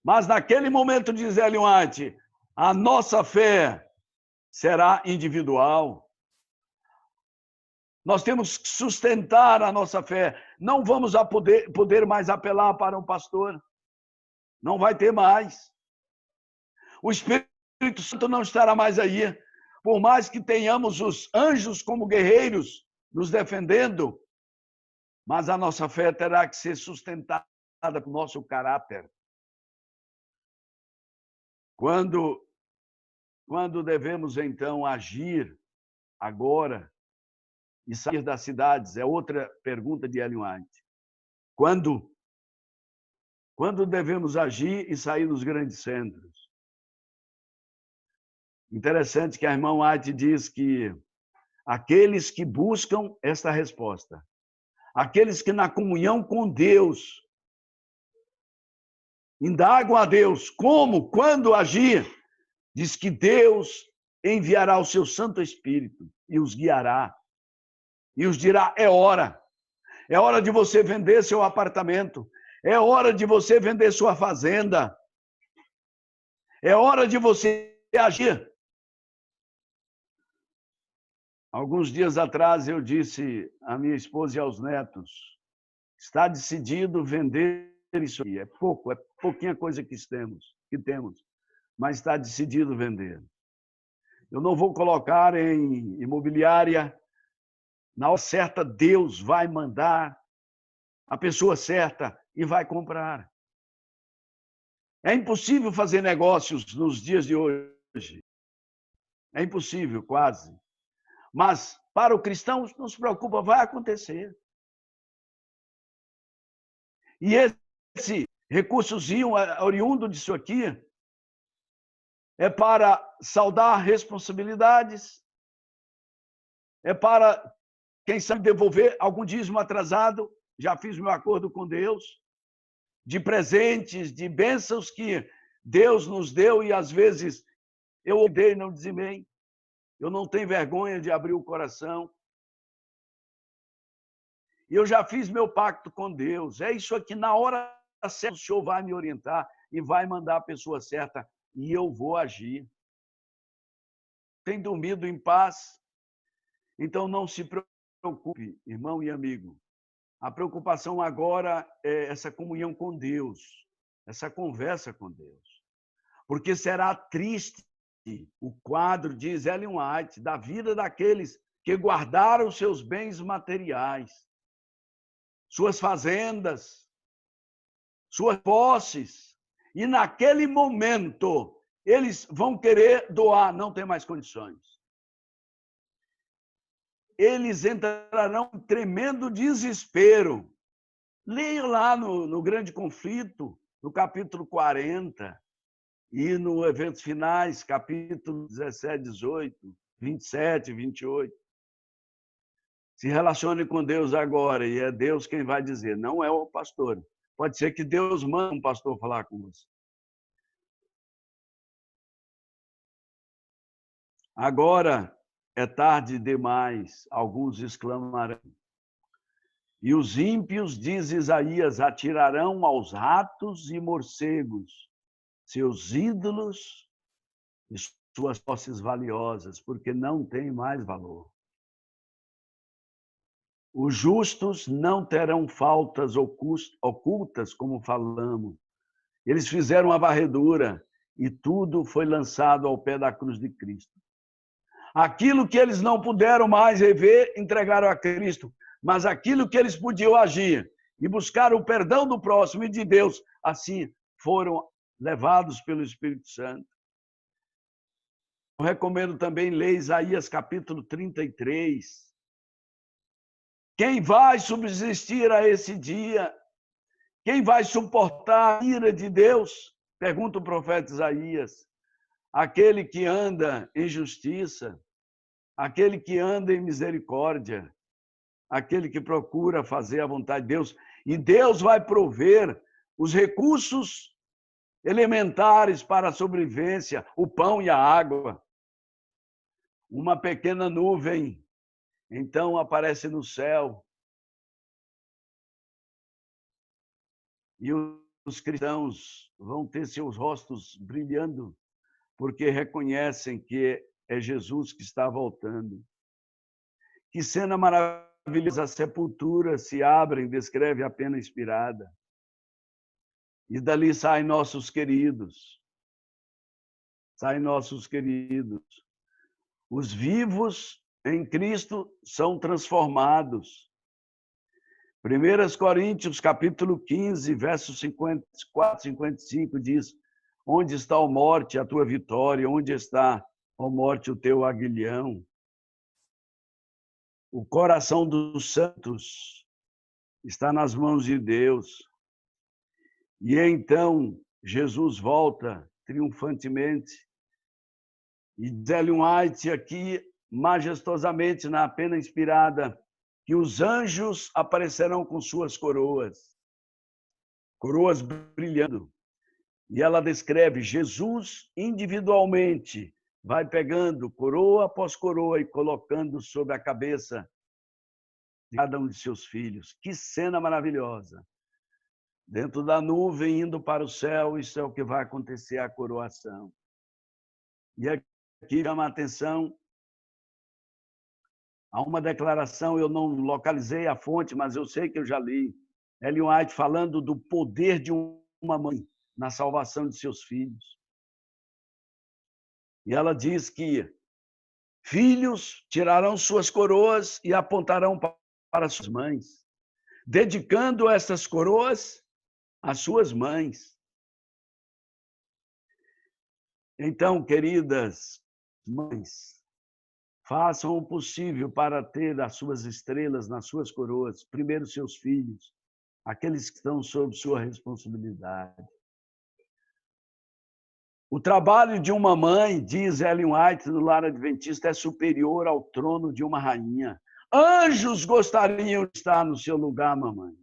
Mas naquele momento, diz Ellen White, a nossa fé será individual. Nós temos que sustentar a nossa fé. Não vamos poder mais apelar para um pastor. Não vai ter mais. O Espírito Santo não estará mais aí. Por mais que tenhamos os anjos como guerreiros nos defendendo, mas a nossa fé terá que ser sustentada com o nosso caráter. Quando devemos, então, agir agora e sair das cidades? É outra pergunta de Ellen White. Quando devemos agir e sair dos grandes centros? Interessante que a irmã White diz que aqueles que buscam esta resposta, aqueles que na comunhão com Deus indagam a Deus como, quando agir, diz que Deus enviará o seu Santo Espírito e os guiará. E os dirá, é hora. É hora de você vender seu apartamento. É hora de você vender sua fazenda. É hora de você agir. Alguns dias atrás eu disse à minha esposa e aos netos, está decidido vender isso aqui. É pouquinha coisa que temos, mas está decidido vender. Eu não vou colocar em imobiliária. Na hora certa, Deus vai mandar a pessoa certa e vai comprar. É impossível fazer negócios nos dias de hoje. É impossível, quase. Mas, para o cristão, não se preocupa, vai acontecer. E esse recursozinho oriundo disso aqui é para saldar responsabilidades, é para, quem sabe, devolver algum dízimo atrasado. Já fiz meu acordo com Deus, de presentes, de bênçãos que Deus nos deu e, às vezes, eu dei, não dizimei. Eu não tenho vergonha de abrir o coração. E eu já fiz meu pacto com Deus. É isso aqui, na hora certa, o Senhor vai me orientar e vai mandar a pessoa certa e eu vou agir. Tem dormido em paz? Então não se preocupe, irmão e amigo. A preocupação agora é essa comunhão com Deus, essa conversa com Deus. Porque será triste o quadro, diz Ellen White, da vida daqueles que guardaram seus bens materiais, suas fazendas, suas posses, e naquele momento eles vão querer doar, não tem mais condições. Eles entrarão em tremendo desespero. Leiam lá no Grande Conflito, no capítulo 40, e no Eventos Finais, capítulo 17, 18, 27, 28. Se relacione com Deus agora, e é Deus quem vai dizer, não é o pastor. Pode ser que Deus mande um pastor falar com você. Agora é tarde demais, alguns exclamarão. E os ímpios, diz Isaías, atirarão aos ratos e morcegos, seus ídolos e suas posses valiosas, porque não têm mais valor. Os justos não terão faltas ocultas, como falamos. Eles fizeram a varredura e tudo foi lançado ao pé da cruz de Cristo. Aquilo que eles não puderam mais rever, entregaram a Cristo. Mas aquilo que eles podiam agir e buscar o perdão do próximo e de Deus, assim foram levados pelo Espírito Santo. Eu recomendo também ler Isaías capítulo 33. Quem vai subsistir a esse dia? Quem vai suportar a ira de Deus? Pergunta o profeta Isaías. Aquele que anda em justiça, aquele que anda em misericórdia, aquele que procura fazer a vontade de Deus. E Deus vai prover os recursos elementares para a sobrevivência, o pão e a água. Uma pequena nuvem, então, aparece no céu. E os cristãos vão ter seus rostos brilhando, porque reconhecem que é Jesus que está voltando. Que cena maravilhosa! As sepulturas se abrem, descreve a pena inspirada. E dali saem nossos queridos. Saem nossos queridos. Os vivos em Cristo são transformados. 1 Coríntios, capítulo 15, versos 54, 55, diz: onde está, ó morte, a tua vitória? Onde está, ó morte, o teu aguilhão? O coração dos santos está nas mãos de Deus. E então Jesus volta triunfantemente. E diz Ellen White aqui, majestosamente, na pena inspirada, que os anjos aparecerão com suas coroas, coroas brilhando. E ela descreve Jesus individualmente, vai pegando coroa após coroa e colocando sobre a cabeça de cada um de seus filhos. Que cena maravilhosa! Dentro da nuvem, indo para o céu, isso é o que vai acontecer, a coroação. E aqui chama a atenção, há uma declaração, eu não localizei a fonte, mas eu sei que eu já li, Ellen White falando do poder de uma mãe na salvação de seus filhos. E ela diz que filhos tirarão suas coroas e apontarão para suas mães. dedicando essas coroas às suas mães. Então, queridas mães, façam o possível para ter as suas estrelas nas suas coroas, primeiro seus filhos, aqueles que estão sob sua responsabilidade. O trabalho de uma mãe, diz Ellen White, do Lar Adventista, é superior ao trono de uma rainha. Anjos gostariam de estar no seu lugar, mamãe.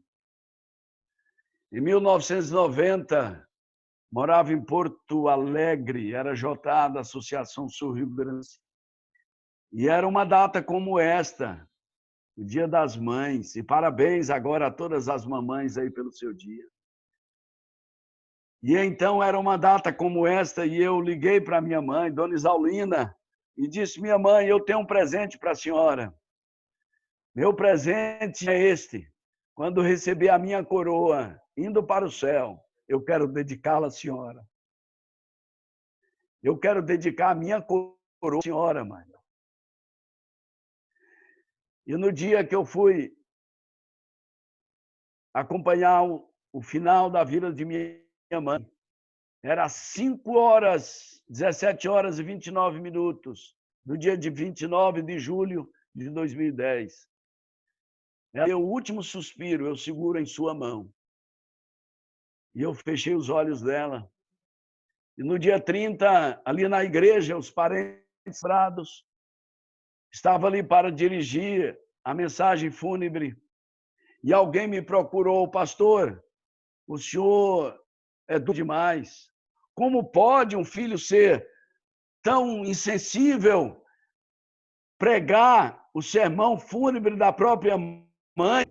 Em 1990, morava em Porto Alegre, era JA da Associação Sul-Rio Grande. E era uma data como esta, o Dia das Mães. E parabéns agora a todas as mamães aí pelo seu dia. E então era uma data como esta e eu liguei para minha mãe, Dona Isaulina, e disse: minha mãe, eu tenho um presente para a senhora. Meu presente é este. Quando receber a minha coroa, indo para o céu, eu quero dedicá-la à senhora. Eu quero dedicar a minha coroa à senhora, mãe. E no dia que eu fui acompanhar o final da vida de minha mãe, era 17 horas e 29 minutos, do dia de 29 de julho de 2010. É o último suspiro, eu seguro em sua mão. E eu fechei os olhos dela. E no dia 30, ali na igreja, os parentes prados estavam ali para dirigir a mensagem fúnebre. E alguém me procurou: pastor, o senhor é duro demais. Como pode um filho ser tão insensível, pregar o sermão fúnebre da própria mãe?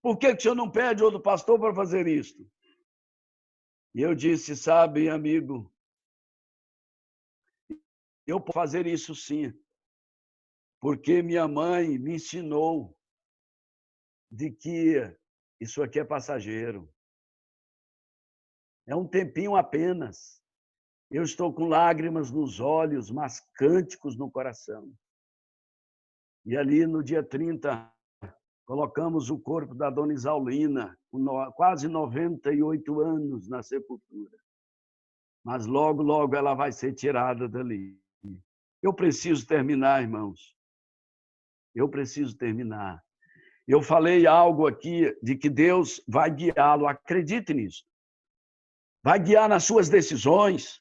Por que o senhor não pede outro pastor para fazer isto? E eu disse: sabe, amigo, eu posso fazer isso sim, porque minha mãe me ensinou de que isso aqui é passageiro. É um tempinho apenas. Eu estou com lágrimas nos olhos, mas cânticos no coração. E ali, no dia 30, colocamos o corpo da dona Isaulina, com quase 98 anos na sepultura. Mas logo, logo ela vai ser tirada dali. Eu preciso terminar, irmãos. Eu preciso terminar. Eu falei algo aqui de que Deus vai guiá-lo. Acredite nisso. Vai guiar nas suas decisões,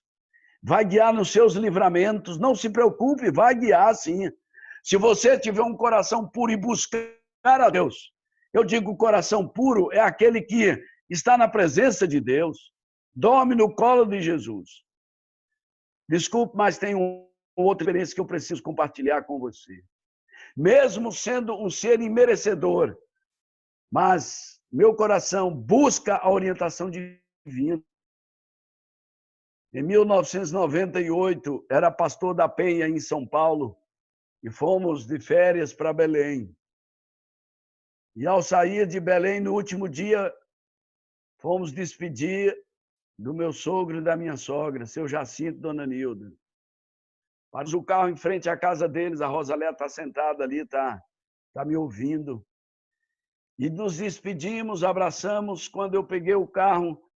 vai guiar nos seus livramentos. Não se preocupe, vai guiar sim. Se você tiver um coração puro e buscar a Deus, eu digo, o coração puro é aquele que está na presença de Deus, dorme no colo de Jesus. Desculpe, mas tem uma outra experiência que eu preciso compartilhar com você. Mesmo sendo um ser imerecedor, mas meu coração busca a orientação divina. Em 1998, era pastor da Penha, em São Paulo, e fomos de férias para Belém. E ao sair de Belém, no último dia, fomos despedir do meu sogro e da minha sogra, seu Jacinto e dona Nilda. Paramos o carro em frente à casa deles, a Rosalé está sentada ali, está me ouvindo. E nos despedimos, abraçamos. Quando eu peguei o carro,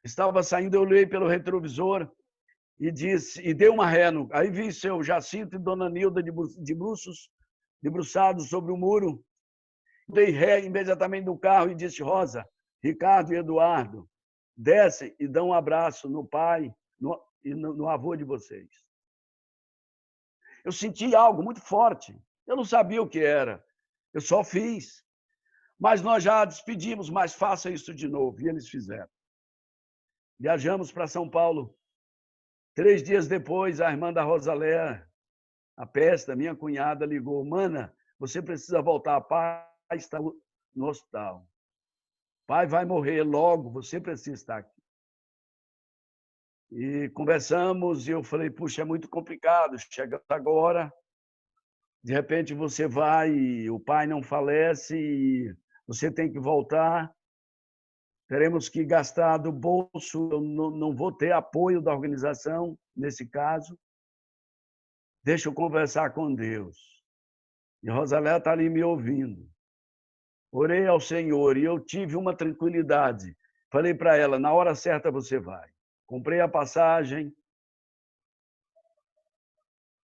estava saindo, eu olhei pelo retrovisor e dei uma ré. Aí vi seu Jacinto e dona Nilda debruçados sobre o muro. Dei ré imediatamente no carro e disse: Rosa, Ricardo e Eduardo, descem e dão um abraço no pai e no avô de vocês. Eu senti algo muito forte. Eu não sabia o que era. Eu só fiz. Mas nós já despedimos, mas faça isso de novo. E eles fizeram. Viajamos para São Paulo. 3 dias depois, a irmã da Rosalé, a Pesta, minha cunhada, ligou: Mana, você precisa voltar. Pai está no hospital. Pai vai morrer logo, você precisa estar aqui. E conversamos e eu falei: puxa, é muito complicado. Chegamos agora, de repente você vai e o pai não falece e você tem que voltar. Teremos que gastar do bolso, eu não vou ter apoio da organização nesse caso. Deixa eu conversar com Deus. E Rosalé está ali me ouvindo. orei ao Senhor e eu tive uma tranquilidade. Falei para ela, na hora certa você vai. Comprei a passagem.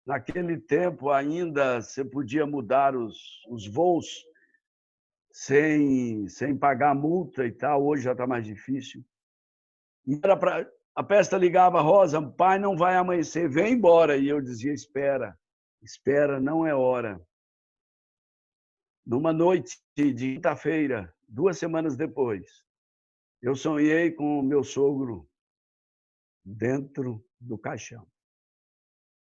Naquele tempo ainda você podia mudar os voos sem pagar multa e tal. Hoje já está mais difícil. E a Pesta ligava, Rosa, pai, não vai amanhecer, vem embora. E eu dizia, espera, não é hora. Numa noite de quinta-feira, 2 semanas depois, eu sonhei com o meu sogro dentro do caixão.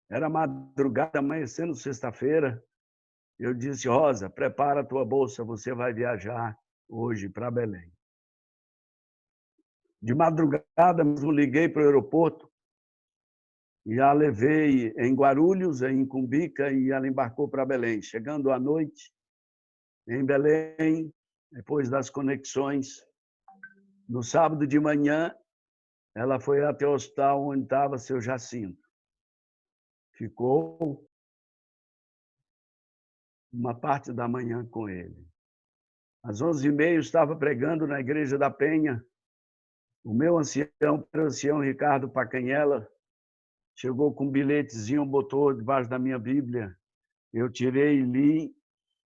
Era madrugada, amanhecendo sexta-feira. Eu disse, Rosa, prepara a tua bolsa, você vai viajar hoje para Belém. De madrugada, mesmo liguei para o aeroporto e a levei em Guarulhos, em Cumbica, e ela embarcou para Belém. Chegando à noite, em Belém, depois das conexões, no sábado de manhã, ela foi até o hospital onde estava seu Jacinto. Ficou uma parte da manhã com ele. Às 11h30, estava pregando na Igreja da Penha. O meu ancião Ricardo Pacanhela, chegou com um bilhetezinho, botou debaixo da minha Bíblia. Eu tirei e li,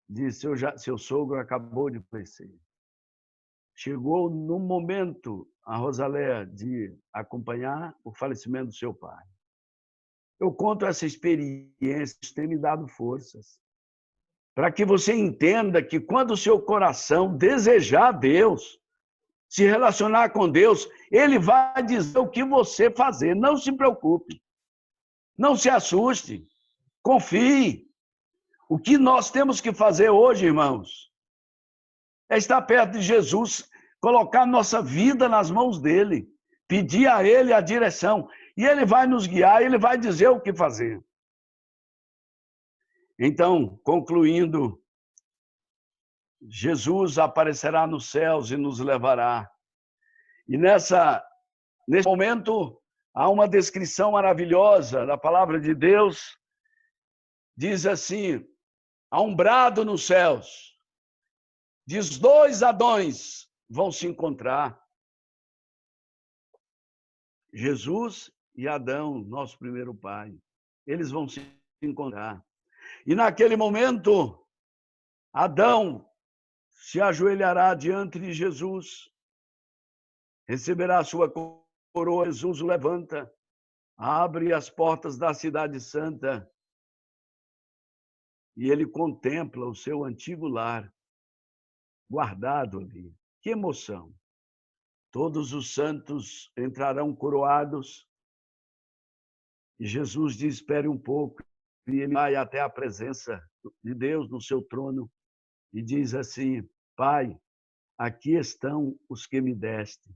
disse, seu sogro acabou de falecer. Chegou no momento a Rosaléa de acompanhar o falecimento do seu pai. Eu conto essa experiência, isso tem me dado forças, para que você entenda que quando o seu coração desejar Deus, se relacionar com Deus, Ele vai dizer o que você fazer. Não se preocupe, não se assuste, confie. O que nós temos que fazer hoje, irmãos, é estar perto de Jesus, colocar nossa vida nas mãos dele, pedir a ele a direção, e ele vai nos guiar, ele vai dizer o que fazer. Então, concluindo, Jesus aparecerá nos céus e nos levará. E nesse momento, há uma descrição maravilhosa da palavra de Deus. Diz assim, há um brado nos céus. Diz, 2 Adões vão se encontrar. Jesus e Adão, nosso primeiro pai. Eles vão se encontrar. E naquele momento, Adão se ajoelhará diante de Jesus, receberá a sua coroa, Jesus o levanta, abre as portas da cidade santa e ele contempla o seu antigo lar, guardado ali. Que emoção! Todos os santos entrarão coroados e Jesus diz, espere um pouco, e ele vai até a presença de Deus no seu trono e diz assim, Pai, aqui estão os que me deste.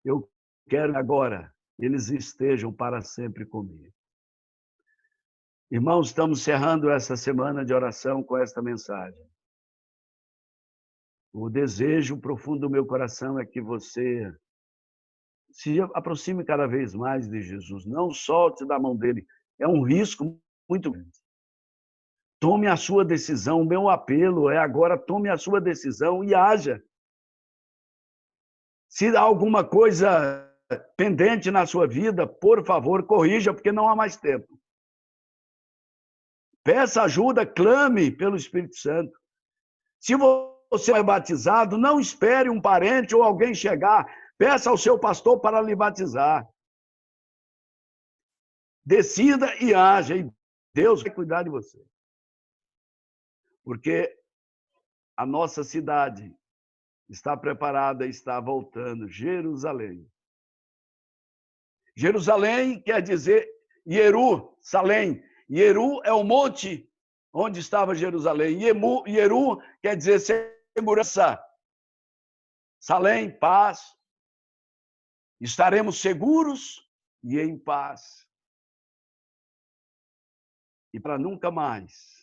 Eu quero agora eles estejam para sempre comigo. Irmãos, estamos encerrando essa semana de oração com esta mensagem. O desejo profundo do meu coração é que você se aproxime cada vez mais de Jesus. Não solte da mão dele. É um risco muito grande. Tome a sua decisão. O meu apelo é agora, tome a sua decisão e haja. Se há alguma coisa pendente na sua vida, por favor, corrija, porque não há mais tempo. Peça ajuda, clame pelo Espírito Santo. Se você é batizado, não espere um parente ou alguém chegar. Peça ao seu pastor para lhe batizar. Decida e haja, e Deus vai cuidar de você. Porque a nossa cidade está preparada, está voltando. Jerusalém. Jerusalém quer dizer Jerusalém. Jeru é o monte onde estava Jerusalém. Jeru quer dizer segurança. Salém, paz. Estaremos seguros e em paz. E para nunca mais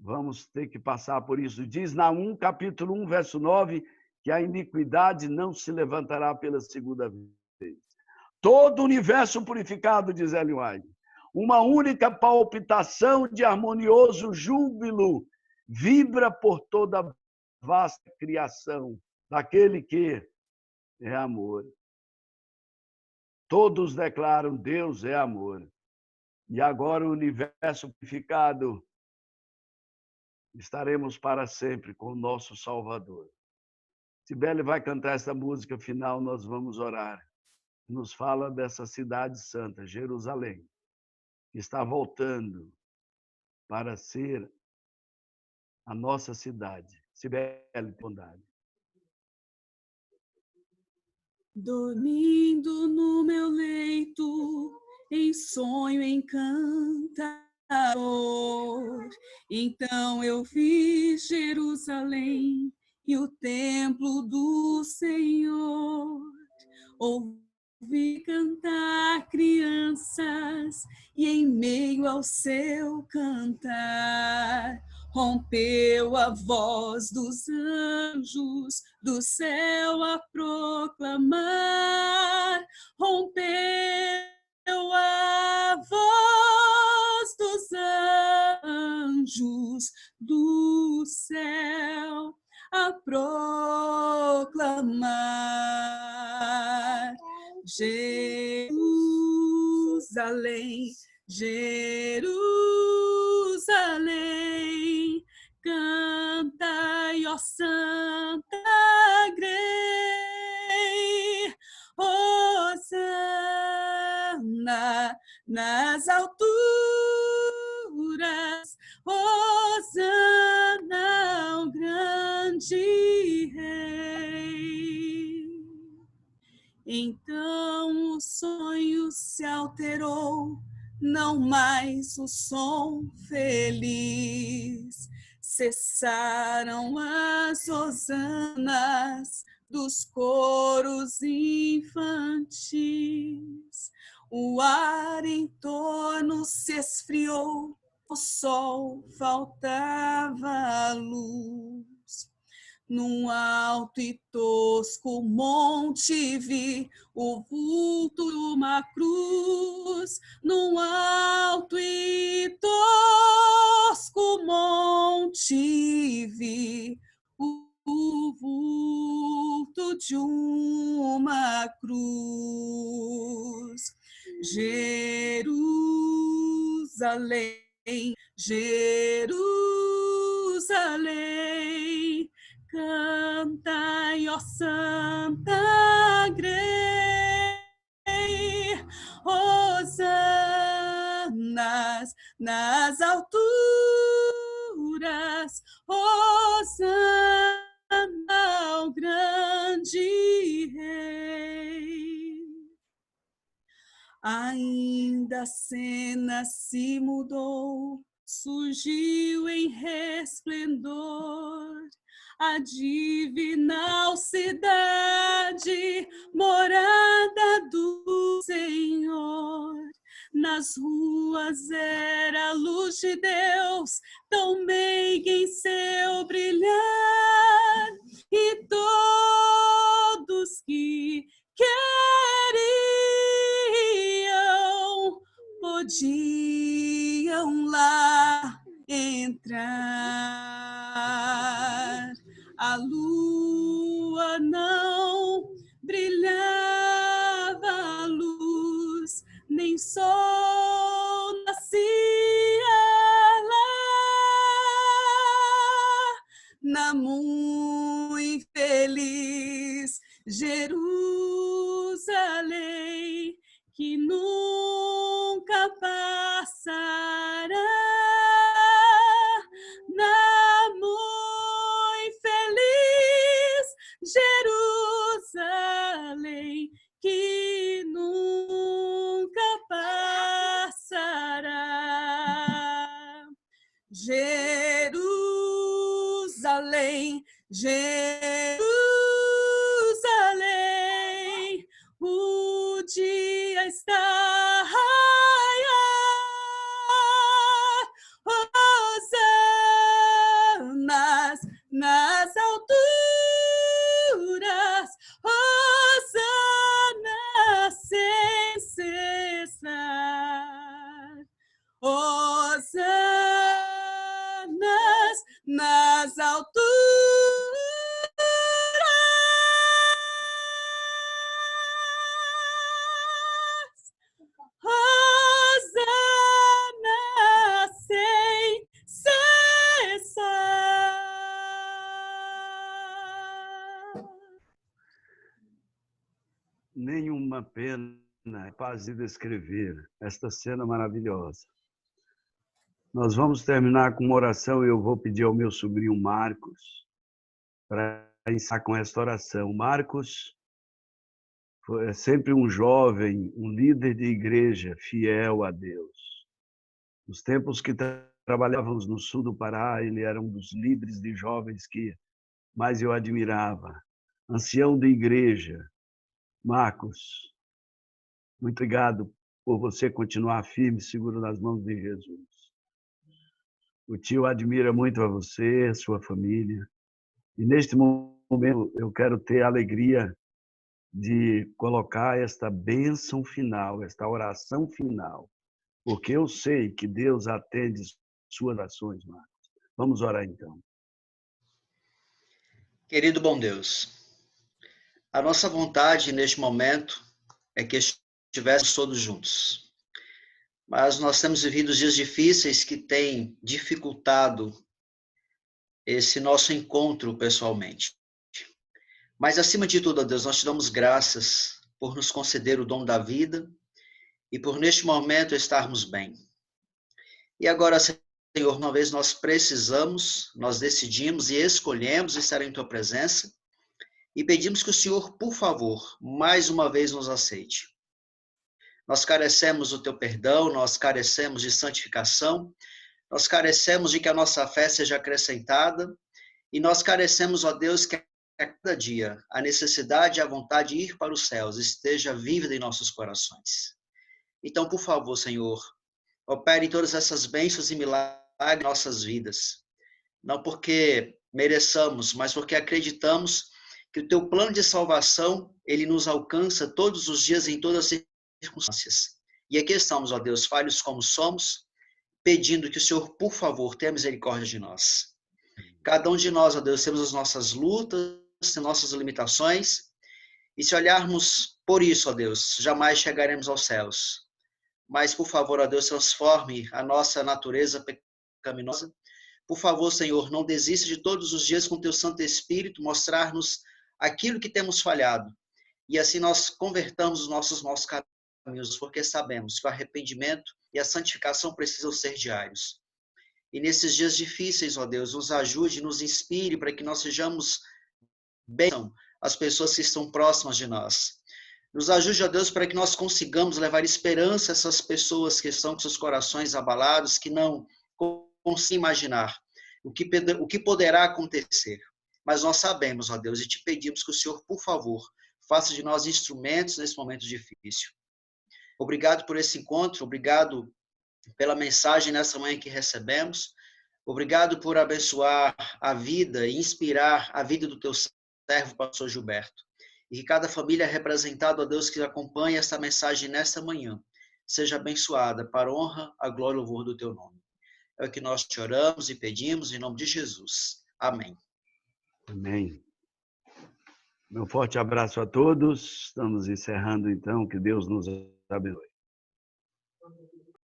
vamos ter que passar por isso. Diz Naum, capítulo 1, verso 9, que a iniquidade não se levantará pela segunda vez. Todo o universo purificado, diz Ellen White, uma única palpitação de harmonioso júbilo vibra por toda vasta criação, daquele que é amor. Todos declaram: Deus é amor. E agora o universo purificado, estaremos para sempre com o nosso Salvador. Sibeli vai cantar essa música final, nós vamos orar. Nos fala dessa cidade santa, Jerusalém, que está voltando para ser a nossa cidade. Sibeli, bondade. Dormindo no meu leito, em sonho encantador, então eu vi Jerusalém e o templo do Senhor. Ouvi cantar crianças e em meio ao seu cantar rompeu a voz dos anjos do céu a proclamar, rompeu a voz dos anjos do céu a proclamar. Jerusalém, Jerusalém, cantai, ó Santa Grey, Hosana nas alturas, Hosana ao grande Rei. Então o sonho se alterou, não mais o som feliz. Cessaram as hosanas dos coros infantis. O ar em torno se esfriou, o sol faltava a luz. Num alto e tosco monte vi o vulto de uma cruz. Num alto e tosco monte vi o vulto de uma cruz. Jerusalém, Jerusalém, cantai, ó Santa Grey, hosanas nas alturas, hosana ao grande Rei. Ainda a cena se mudou, surgiu em resplendor a divinal cidade, morada do Senhor. Nas ruas era a luz de Deus, tão meiga em seu brilhar, e todos que queriam podiam lá entrar. A lua não brilhava a luz, nem sol nascia lá, na muito feliz Jerusalém, que nunca passará, na muito feliz Jerusalém, que nunca passará. Jerusalém, Jerusalém, o dia está a raiar, hosanas nas alturas, hosanas sem cessar, hosanas nas alturas, uma pena, é quase descrever esta cena maravilhosa. Nós vamos terminar com uma oração e eu vou pedir ao meu sobrinho Marcos para encerrar com esta oração. Marcos foi sempre um jovem, um líder de igreja fiel a Deus. Nos tempos que trabalhávamos no sul do Pará, ele era um dos líderes de jovens que mais eu admirava. Ancião de igreja, Marcos, muito obrigado por você continuar firme, seguro nas mãos de Jesus. O tio admira muito a você, sua família. E neste momento eu quero ter a alegria de colocar esta bênção final, esta oração final, porque eu sei que Deus atende suas orações, Marcos. Vamos orar então. Querido bom Deus, a nossa vontade neste momento é que estivéssemos todos juntos. Mas nós temos vivido dias difíceis que têm dificultado esse nosso encontro pessoalmente. Mas, acima de tudo, ó Deus, nós te damos graças por nos conceder o dom da vida e por, neste momento, estarmos bem. E agora, Senhor, uma vez nós precisamos, nós decidimos e escolhemos estar em Tua presença e pedimos que o Senhor, por favor, mais uma vez nos aceite. Nós carecemos do Teu perdão, nós carecemos de santificação, nós carecemos de que a nossa fé seja acrescentada e nós carecemos, ó Deus, que a cada dia a necessidade e a vontade de ir para os céus esteja vívida em nossos corações. Então, por favor, Senhor, opere todas essas bênçãos e milagres em nossas vidas. Não porque mereçamos, mas porque acreditamos que o Teu plano de salvação, ele nos alcança todos os dias, em todas as circunstâncias. E aqui estamos, ó Deus, falhos como somos, pedindo que o Senhor, por favor, tenha misericórdia de nós. Cada um de nós, ó Deus, temos as nossas lutas, nossas limitações, e se olharmos por isso, ó Deus, jamais chegaremos aos céus. Mas, por favor, ó Deus, transforme a nossa natureza pecaminosa. Por favor, Senhor, não desista de todos os dias com Teu Santo Espírito mostrar-nos aquilo que temos falhado. E assim nós convertamos os nossos maus caminhos, porque sabemos que o arrependimento e a santificação precisam ser diários. E nesses dias difíceis, ó Deus, nos ajude, nos inspire para que nós sejamos bênção às pessoas que estão próximas de nós. Nos ajude, ó Deus, para que nós consigamos levar esperança a essas pessoas que estão com seus corações abalados, que não conseguem imaginar o que poderá acontecer. Mas nós sabemos, ó Deus, e te pedimos que o Senhor, por favor, faça de nós instrumentos nesse momento difícil. Obrigado por esse encontro, obrigado pela mensagem nessa manhã que recebemos. Obrigado por abençoar a vida e inspirar a vida do Teu servo, pastor Gilberto. E que cada família representada, ó Deus, que acompanha essa mensagem nesta manhã, seja abençoada para a honra, a glória e o louvor do Teu nome. É o que nós te oramos e pedimos em nome de Jesus. Amém. Amém. Meu forte abraço a todos. Estamos encerrando, então. Que Deus nos abençoe.